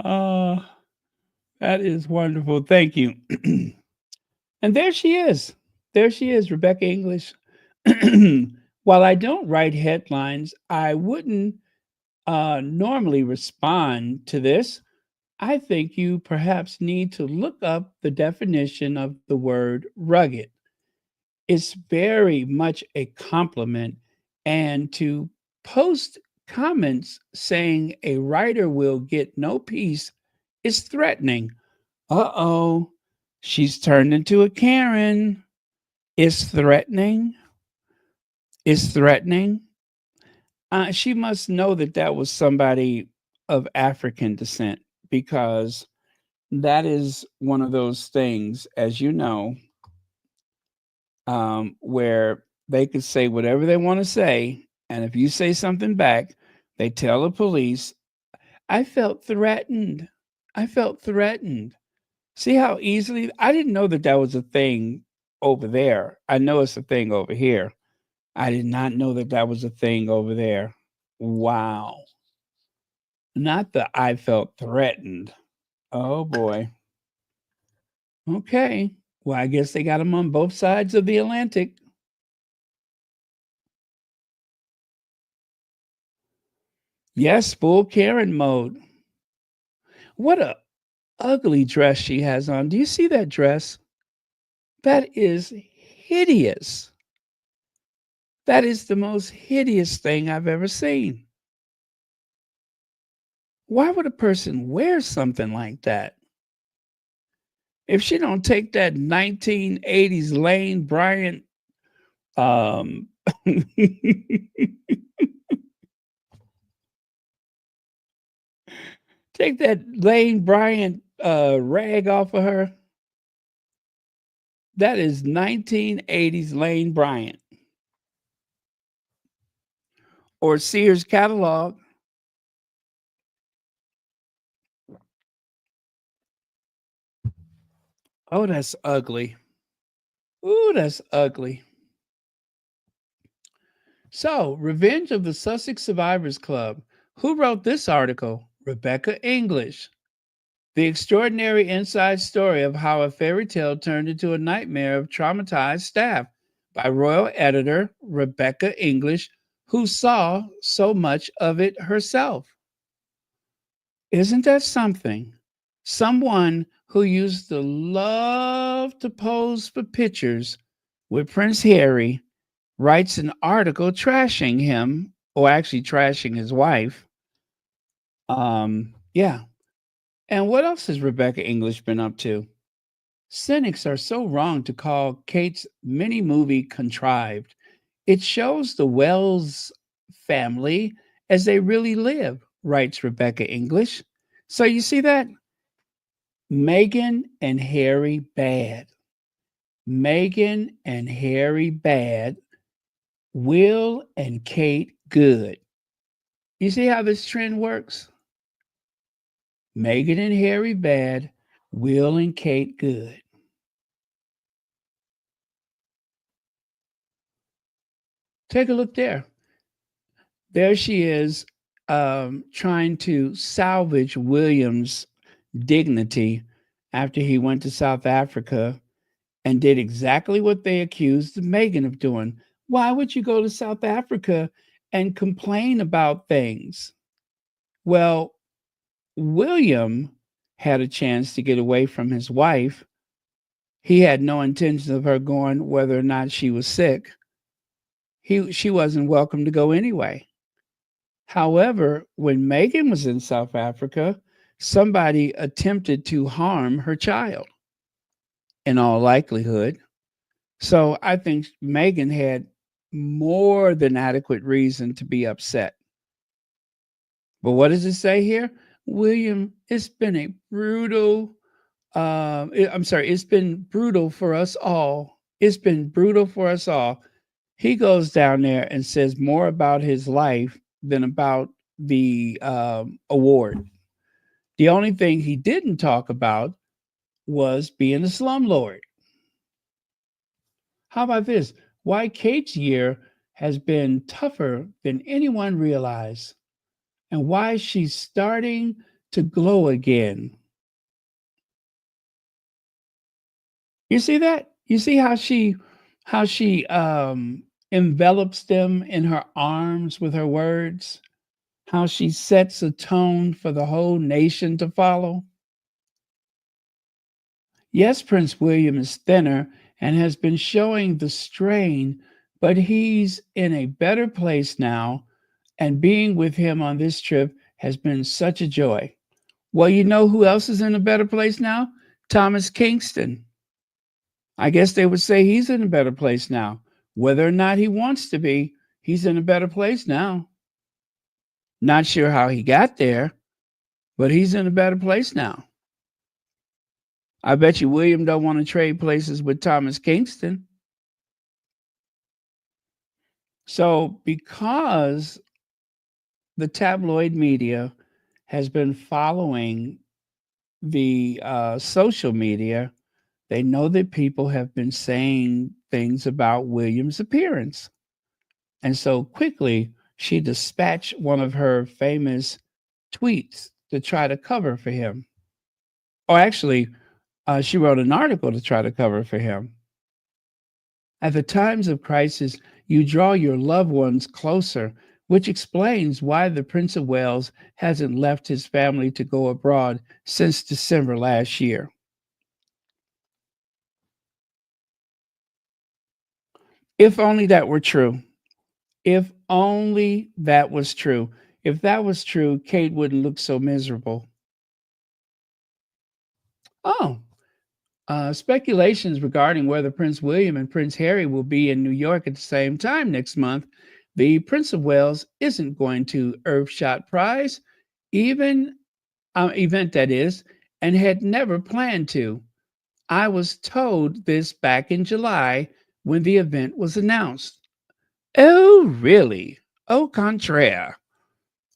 Oh, that is wonderful. Thank you. And there she is. There she is, Rebecca English. While I don't write headlines, I wouldn't normally respond to this. I think you perhaps need to look up the definition of the word rugged. It's very much a compliment. And to post comments saying a writer will get no peace is threatening. Uh-oh, she's turned into a Karen. It's threatening. It's threatening. She must know that that was somebody of African descent, because that is one of those things, as you know, where they could say whatever they want to say. And if you say something back, they tell the police, I felt threatened. I felt threatened. See how easily, I didn't know that that was a thing over there. I know it's a thing over here. I did not know that that was a thing over there. Wow. Not the I felt threatened. Oh boy. Okay. Well, I guess they got him on both sides of the Atlantic. Yes, full Karen mode. What a ugly dress she has on. Do you see that dress? That is hideous. That is the most hideous thing I've ever seen. Why would a person wear something like that? If she don't take that 1980s Lane Bryant take that Lane Bryant rag off of her. That is 1980s Lane Bryant. Or Sears catalog. Oh, that's ugly. Ooh, that's ugly. So, Revenge of the Sussex Survivors Club. Who wrote this article? Rebecca English. The extraordinary inside story of how a fairy tale turned into a nightmare of traumatized staff by royal editor Rebecca English, who saw so much of it herself. Isn't that something? Someone who used to love to pose for pictures with Prince Harry writes an article trashing him, or actually trashing his wife. Yeah. And what else has Rebecca English been up to? Cynics are so wrong to call Kate's mini movie contrived. It shows the Wells family as they really live, writes Rebecca English. So you see that? Meghan and Harry bad. Meghan and Harry bad. Will and Kate good. You see how this trend works? Meghan and Harry bad. Will and Kate good. Take a look there. There she is, trying to salvage William's dignity after he went to South Africa and did exactly what they accused Meghan of doing. Why would you go to South Africa and complain about things? Well, William had a chance to get away from his wife. He had no intention of her going, whether or not she was sick. She wasn't welcome to go anyway. However, when Meghan was in South Africa, somebody attempted to harm her child, in all likelihood. So I think Meghan had more than adequate reason to be upset. But what does it say here? William, it's been a brutal, it's been brutal for us all. It's been brutal for us all. He goes down there and says more about his life than about the award. The only thing he didn't talk about was being a slumlord. How about this? Why Kate's year has been tougher than anyone realized, and why she's starting to glow again. You see that? You see how she envelops them in her arms with her words? How she sets a tone for the whole nation to follow? Yes, Prince William is thinner and has been showing the strain, but he's in a better place now, and being with him on this trip has been such a joy. Well, you know who else is in a better place now? Thomas Kingston. I guess they would say he's in a better place now. Whether or not he wants to be, he's in a better place now. Not sure how he got there, but he's in a better place now. I bet you William don't want to trade places with Thomas Kingston. So because the tabloid media has been following the social media, they know that people have been saying things about William's appearance. And so quickly, she dispatched one of her famous tweets to try to cover for him. Or actually, she wrote an article to try to cover for him. At the times of crisis, you draw your loved ones closer, which explains why the Prince of Wales hasn't left his family to go abroad since December last year. If only that were true. If only that was true. If that was true, Kate wouldn't look so miserable. Oh, speculations regarding whether Prince William and Prince Harry will be in New York at the same time next month. The Prince of Wales isn't going to Earthshot Prize, even event that is, and had never planned to. I was told this back in July when the event was announced. Oh, really? Au contraire.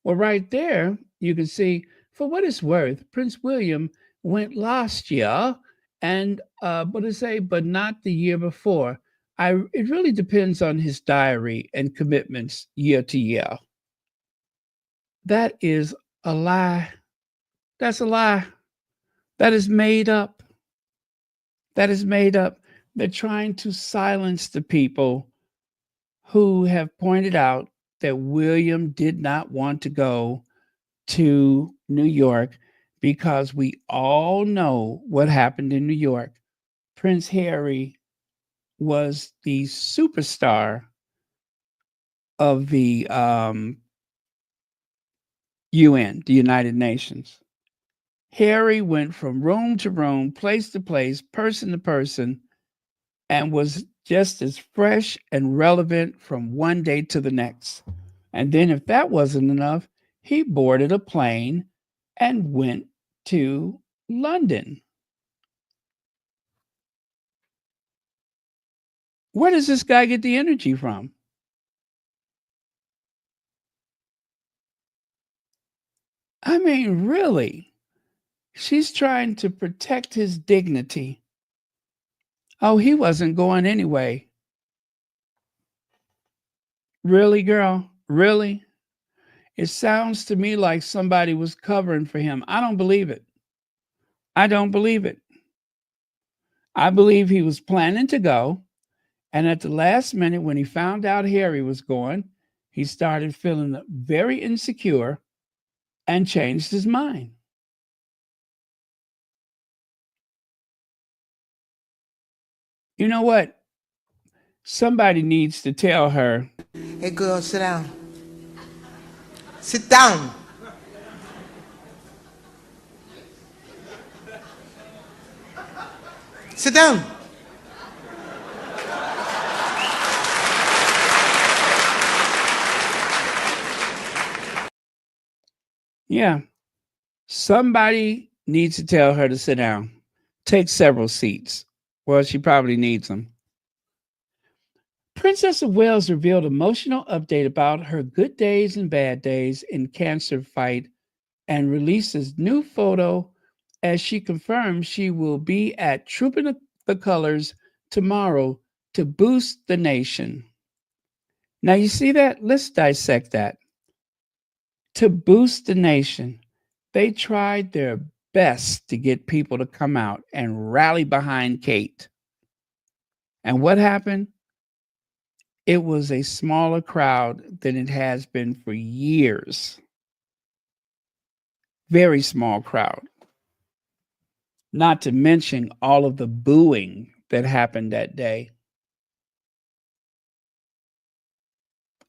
Well, right there, you can see, for what it's worth, Prince William went last year, and but not the year before. It really depends on his diary and commitments year to year. That is a lie. That's a lie. That is made up. That is made up. They're trying to silence the people who have pointed out that William did not want to go to New York because we all know what happened in New York. Prince Harry was the superstar of the UN, the United Nations. Harry went from room to room, place to place, person to person, and was just as fresh and relevant from one day to the next. And then, if that wasn't enough, he boarded a plane and went to London. Where does this guy get the energy from? I mean, really? She's trying to protect his dignity. Oh, he wasn't going anyway. Really, girl? Really? It sounds to me like somebody was covering for him. I don't believe it. I don't believe it. I believe he was planning to go. And at the last minute, when he found out Harry was going, he started feeling very insecure and changed his mind. You know what? Somebody needs to tell her. Hey, girl, sit down. Sit down. Sit down. Yeah. Somebody needs to tell her to sit down. Take several seats. Well, she probably needs them. Princess of Wales revealed emotional update about her good days and bad days in cancer fight and releases new photo as she confirms she will be at Trooping the Colors tomorrow to boost the nation. Now, you see that? Let's dissect that. To boost the nation, they tried their best to get people to come out and rally behind Kate. And what happened? It was a smaller crowd than it has been for years. Very small crowd. Not to mention all of the booing that happened that day.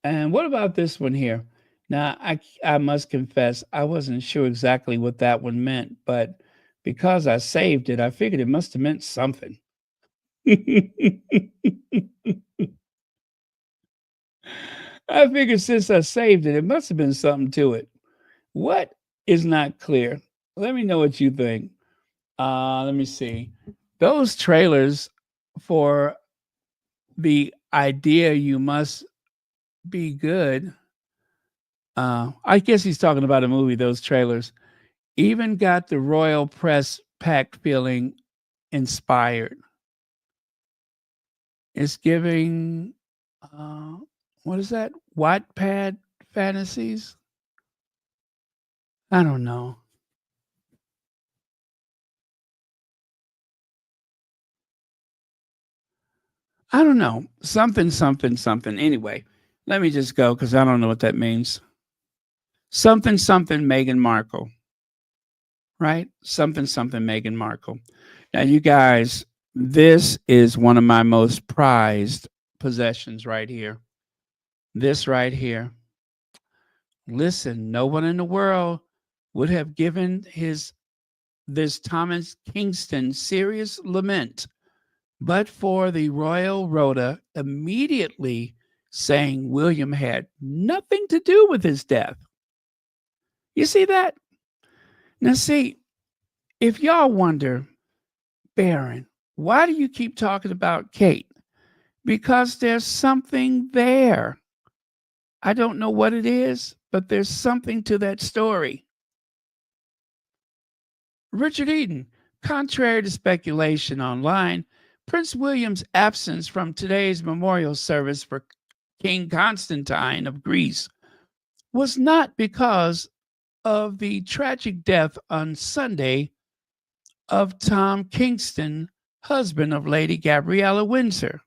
And what about this one here? Now, I must confess, I wasn't sure exactly what that one meant, but because I saved it, I figured it must have meant something. I figured since I saved it, it must have been something to it. What is not clear? Let me know what you think. Let me see. Those trailers for the idea you must be good. I guess he's talking about a movie, those trailers. Even got the royal press packed feeling inspired. It's giving, what is that? Wattpad fantasies? I don't know. I don't know. Something, something, something. Anyway, let me just go because I don't know what that means. Something, something, Meghan Markle. Right? Something, something, Meghan Markle. Now, you guys, this is one of my most prized possessions right here. This right here. Listen, no one in the world would have given this Thomas Kingston serious lament, but for the Royal Rota immediately saying William had nothing to do with his death. You see that? Now, see, if y'all wonder, Baron, why do you keep talking about Kate? Because there's something there. I don't know what it is, but there's something to that story. Richard Eden, contrary to speculation online, Prince William's absence from today's memorial service for King Constantine of Greece was not because of the tragic death on Sunday of Tom Kingston, husband of Lady Gabriella Windsor.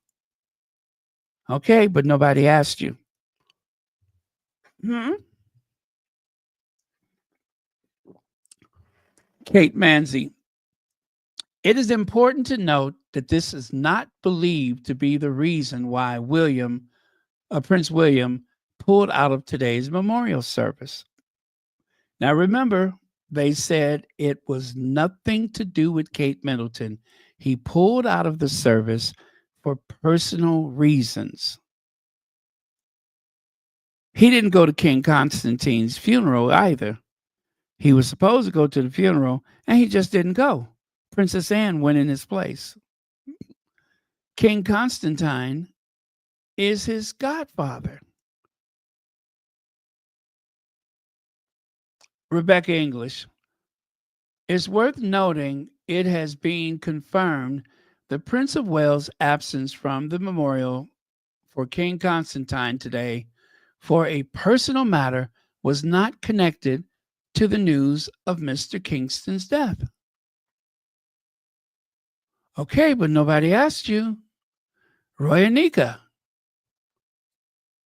Okay, but nobody asked you. Kate Manzi. It is important to note that this is not believed to be the reason why Prince William, pulled out of today's memorial service. Now, remember, they said it was nothing to do with Kate Middleton. He pulled out of the service for personal reasons. He didn't go to King Constantine's funeral either. He was supposed to go to the funeral, and he just didn't go. Princess Anne went in his place. King Constantine is his godfather. Rebecca English. It's worth noting it has been confirmed the Prince of Wales' absence from the memorial for King Constantine today for a personal matter was not connected to the news of Mr. Kingston's death. Okay, but nobody asked you. Roy Anika.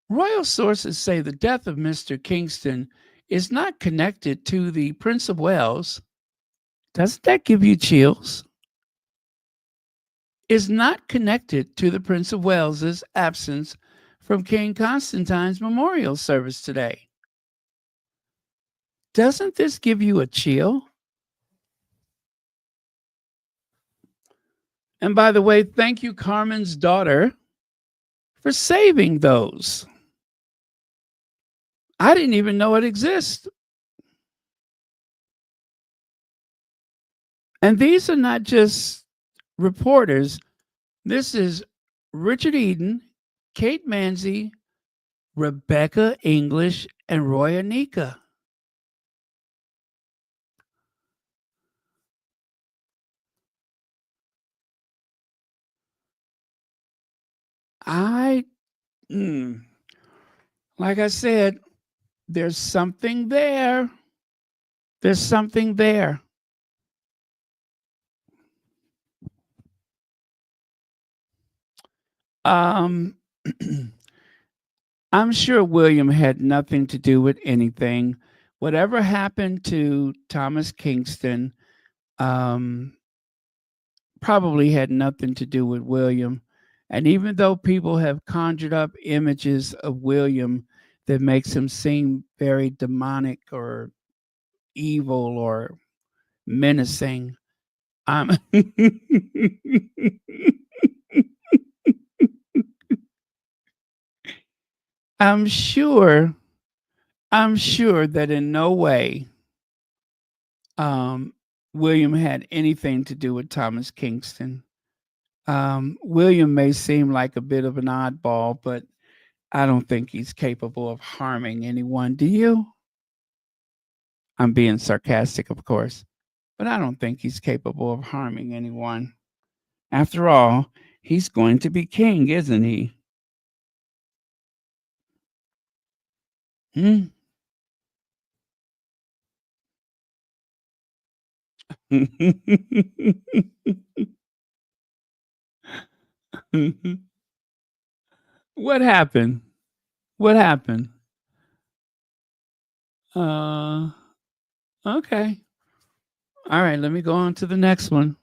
Royal sources say the death of Mr. Kingston is not connected to the Prince of Wales. Doesn't that give you chills? Is not connected to the Prince of Wales's absence from King Constantine's memorial service today. Doesn't this give you a chill? And by the way, thank you, Carmen's daughter, for saving those. I didn't even know it exists. And these are not just reporters. This is Richard Eden, Kate Manzi, Rebecca English, and Roy Anika. Like I said, there's something there. There's something there. I'm sure William had nothing to do with anything. Whatever happened to Thomas Kingston probably had nothing to do with William. And even though people have conjured up images of William that makes him seem very demonic or evil or menacing, I'm I'm sure that in no way William had anything to do with Thomas Kingston. William may seem like a bit of an oddball, but I don't think he's capable of harming anyone. Do you? I'm being sarcastic, of course, but I don't think he's capable of harming anyone. After all, he's going to be king, isn't he? What happened? What happened? Okay. All right, let me go on to the next one.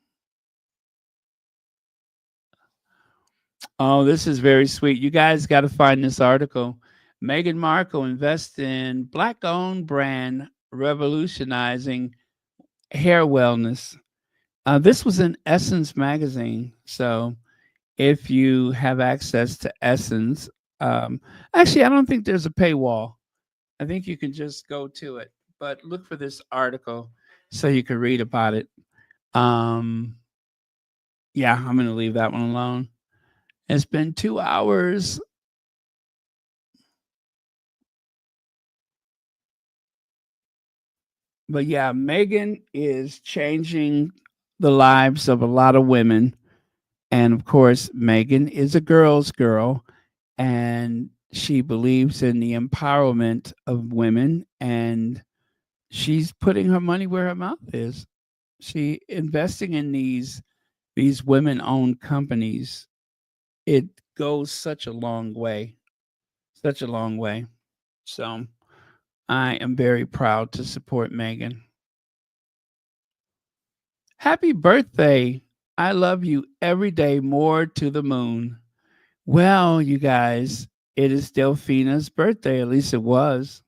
Oh, this is very sweet. You guys got to find this article. Meghan Markle invests in Black-owned brand revolutionizing hair wellness. This was in Essence magazine. So if you have access to Essence, actually, I don't think there's a paywall. I think you can just go to it, but look for this article so you can read about it. Yeah, I'm going to leave that one alone. It's been 2 hours. But yeah, Meghan is changing the lives of a lot of women. And of course, Meghan is a girl's girl, and she believes in the empowerment of women, and she's putting her money where her mouth is. She investing in these women-owned companies. It goes such a long way, such a long way. So I am very proud to support Meghan. Happy birthday. I love you every day more to the moon. Well, you guys, it is Delphina's birthday. At least it was.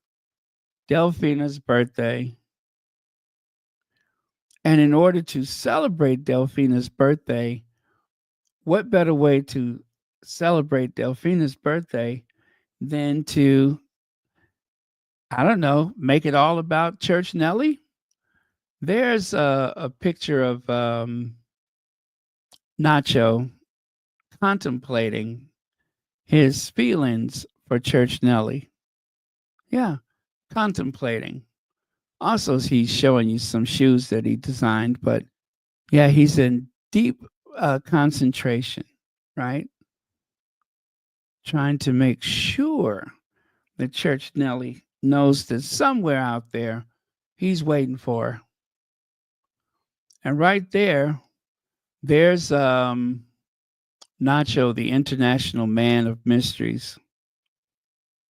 Delphina's birthday. And in order to celebrate Delphina's birthday, what better way to celebrate Delphina's birthday than to, I don't know, make it all about Church Nelly? There's a picture of Nacho contemplating his feelings for Church Nelly. Yeah, contemplating. Also, he's showing you some shoes that he designed, but yeah, he's in deep concentration, right? Trying to make sure that Church Nelly knows that somewhere out there he's waiting for her. And right there, there's Nacho, the international man of mysteries,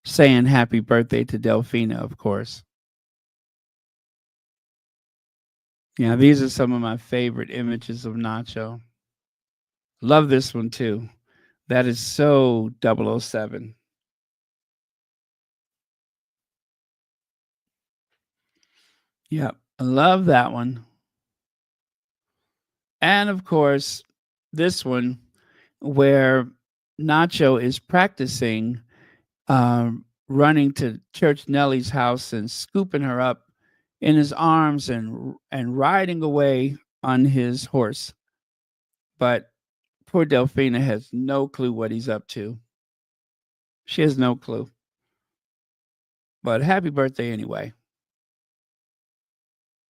saying happy birthday to Delphina, of course. Yeah, these are some of my favorite images of Nacho. Love this one too. That is so 007. Yep, I love that one. And of course, this one where Nacho is practicing running to Church Nelly's house and scooping her up in his arms and riding away on his horse. But poor Delphina has no clue what he's up to. She has no clue. But happy birthday anyway.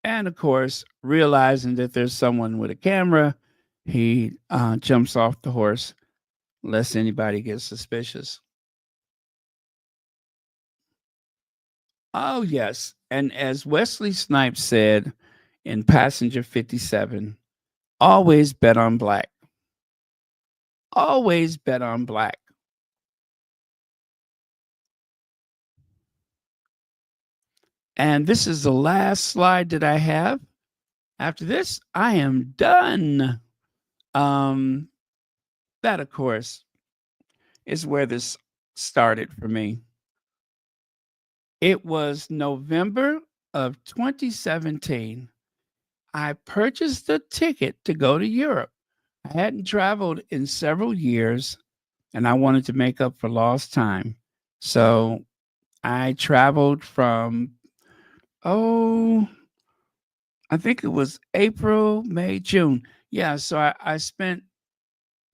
And of course, realizing that there's someone with a camera, he jumps off the horse lest anybody get suspicious. Oh, yes. And as Wesley Snipes said in Passenger 57, always bet on black. Always bet on black. And this is the last slide that I have. After this, I am done. That, of course, is where this started for me. It was November of 2017. I purchased a ticket to go to Europe. I hadn't traveled in several years, and I wanted to make up for lost time. So I traveled from, I think it was April, May, June. Yeah, so I spent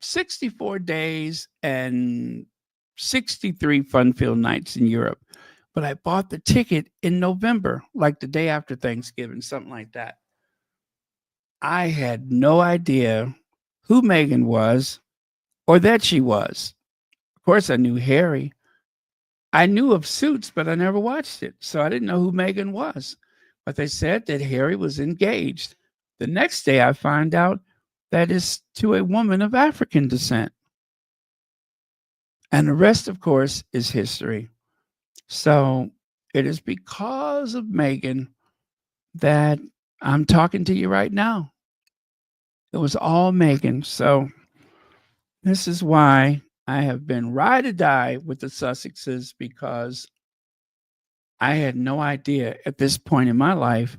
64 days and 63 fun-filled nights in Europe. But I bought the ticket in November, like the day after Thanksgiving, something like that. I had no idea who Meghan was or that she was. Of course, I knew Harry. I knew of Suits, but I never watched it. So I didn't know who Meghan was. But they said that Harry was engaged. The next day, I find out that it's to a woman of African descent. And the rest, of course, is history. So it is because of Meghan that I'm talking to you right now. It was all Meghan. So this is why I have been ride or die with the Sussexes, because I had no idea at this point in my life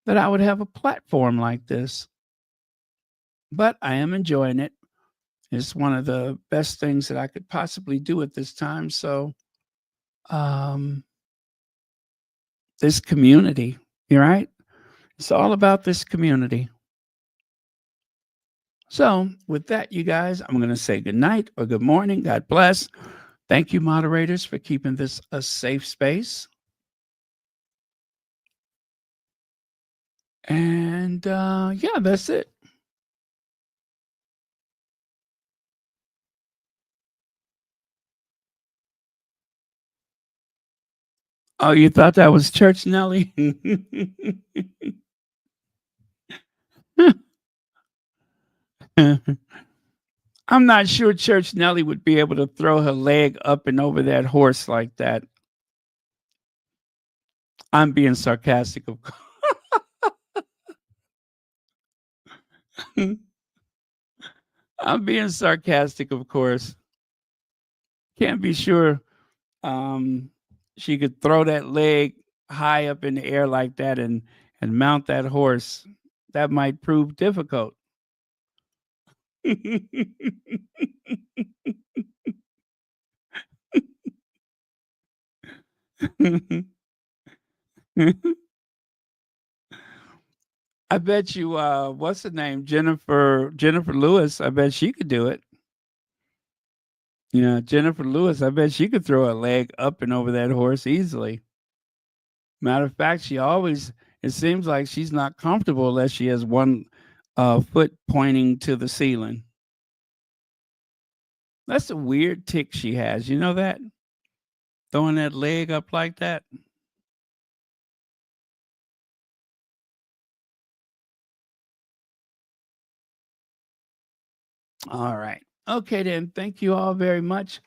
that I would have a platform like this. But I am enjoying it. It's one of the best things that I could possibly do at this time. So, this community, you're right. It's all about this community. So, with that, you guys, I'm going to say good night or good morning. God bless. Thank you, moderators, for keeping this a safe space. And yeah, that's it. Oh, you thought that was Church Nelly? I'm not sure Church Nelly would be able to throw her leg up and over that horse like that. I'm being sarcastic, of course. I'm being sarcastic, of course. Can't be sure she could throw that leg high up in the air like that and mount that horse. That might prove difficult. I bet you what's the name? Jennifer Lewis, I bet she could do it. Yeah, Jennifer Lewis, I bet she could throw a leg up and over that horse easily. Matter of fact, it seems like she's not comfortable unless she has one foot pointing to the ceiling. That's a weird tick she has. You know that? Throwing that leg up like that. All right. Okay, then. Thank you all very much.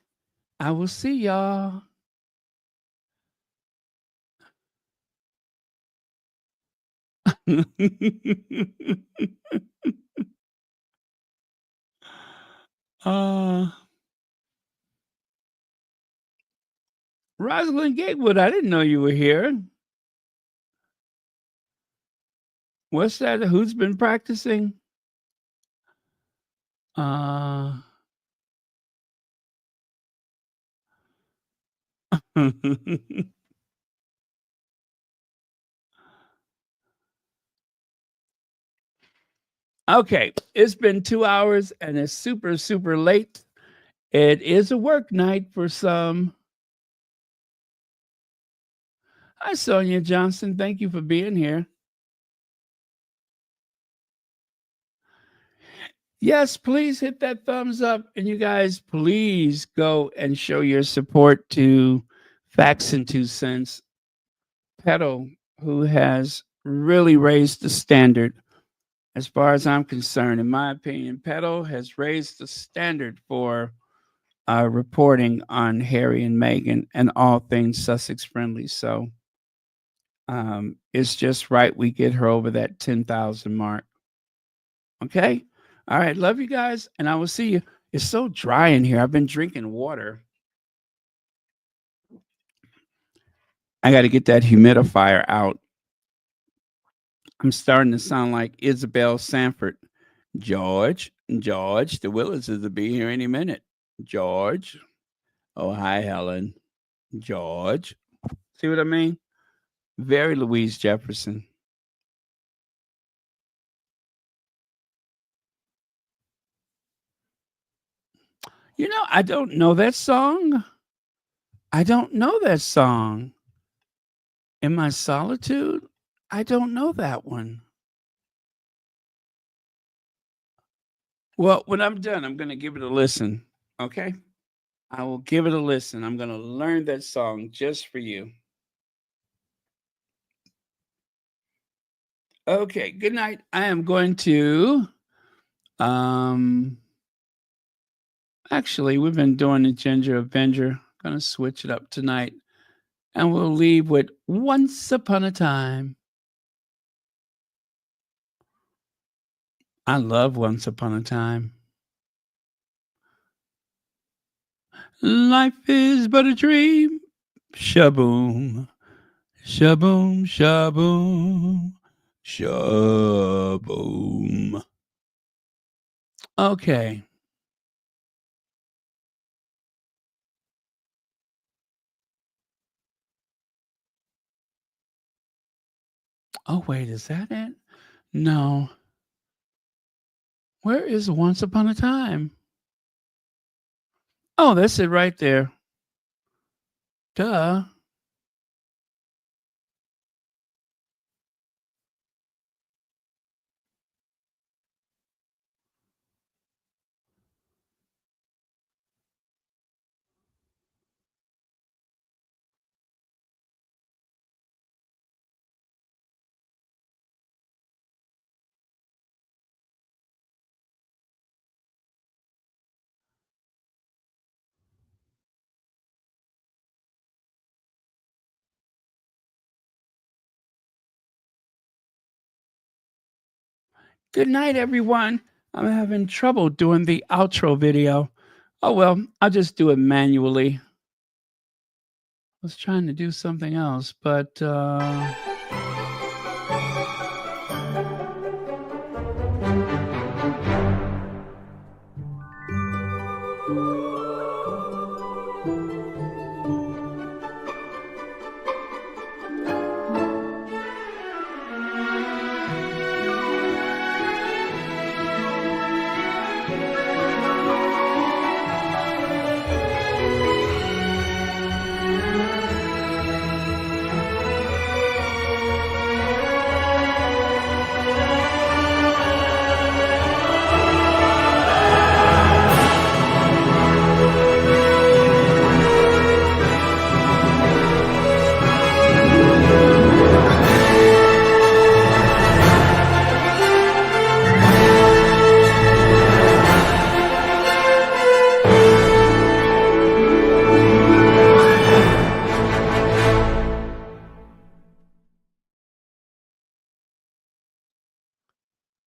I will see y'all. Rosalind Gatewood, I didn't know you were here. What's that? Who's been practicing? Okay, it's been 2 hours and it's super, super late. It is a work night for some. Hi, Sonia Johnson. Thank you for being here. Yes, please hit that thumbs up. And you guys, please go and show your support to Facts and 2 Cents, Petal, who has really raised the standard. As far as I'm concerned, in my opinion, Petal has raised the standard for reporting on Harry and Meghan and all things Sussex friendly. So it's just right we get her over that 10,000 mark. Okay? All right. Love you guys. And I will see you. It's so dry in here. I've been drinking water. I got to get that humidifier out. I'm starting to sound like Isabel Sanford. George, the Willises will be here any minute. George. Oh, hi, Helen. George. See what I mean? Very Louise Jefferson. You know, I don't know that song. I don't know that song. In My Solitude? I don't know that one. Well, when I'm done, I'm going to give it a listen. Okay? I will give it a listen. I'm going to learn that song just for you. Okay, good night. I am going to Actually, we've been doing the Ginger Avenger. Gonna switch it up tonight. And we'll leave with Once Upon a Time. I love Once Upon a Time. Life is but a dream. Shaboom. Shaboom, shaboom, shaboom. Okay. Oh, wait, is that it? No. Where is Once Upon a Time? Oh, that's it right there. Duh. Good night, everyone. I'm having trouble doing the outro video. Oh, well, I'll just do it manually. I was trying to do something else, but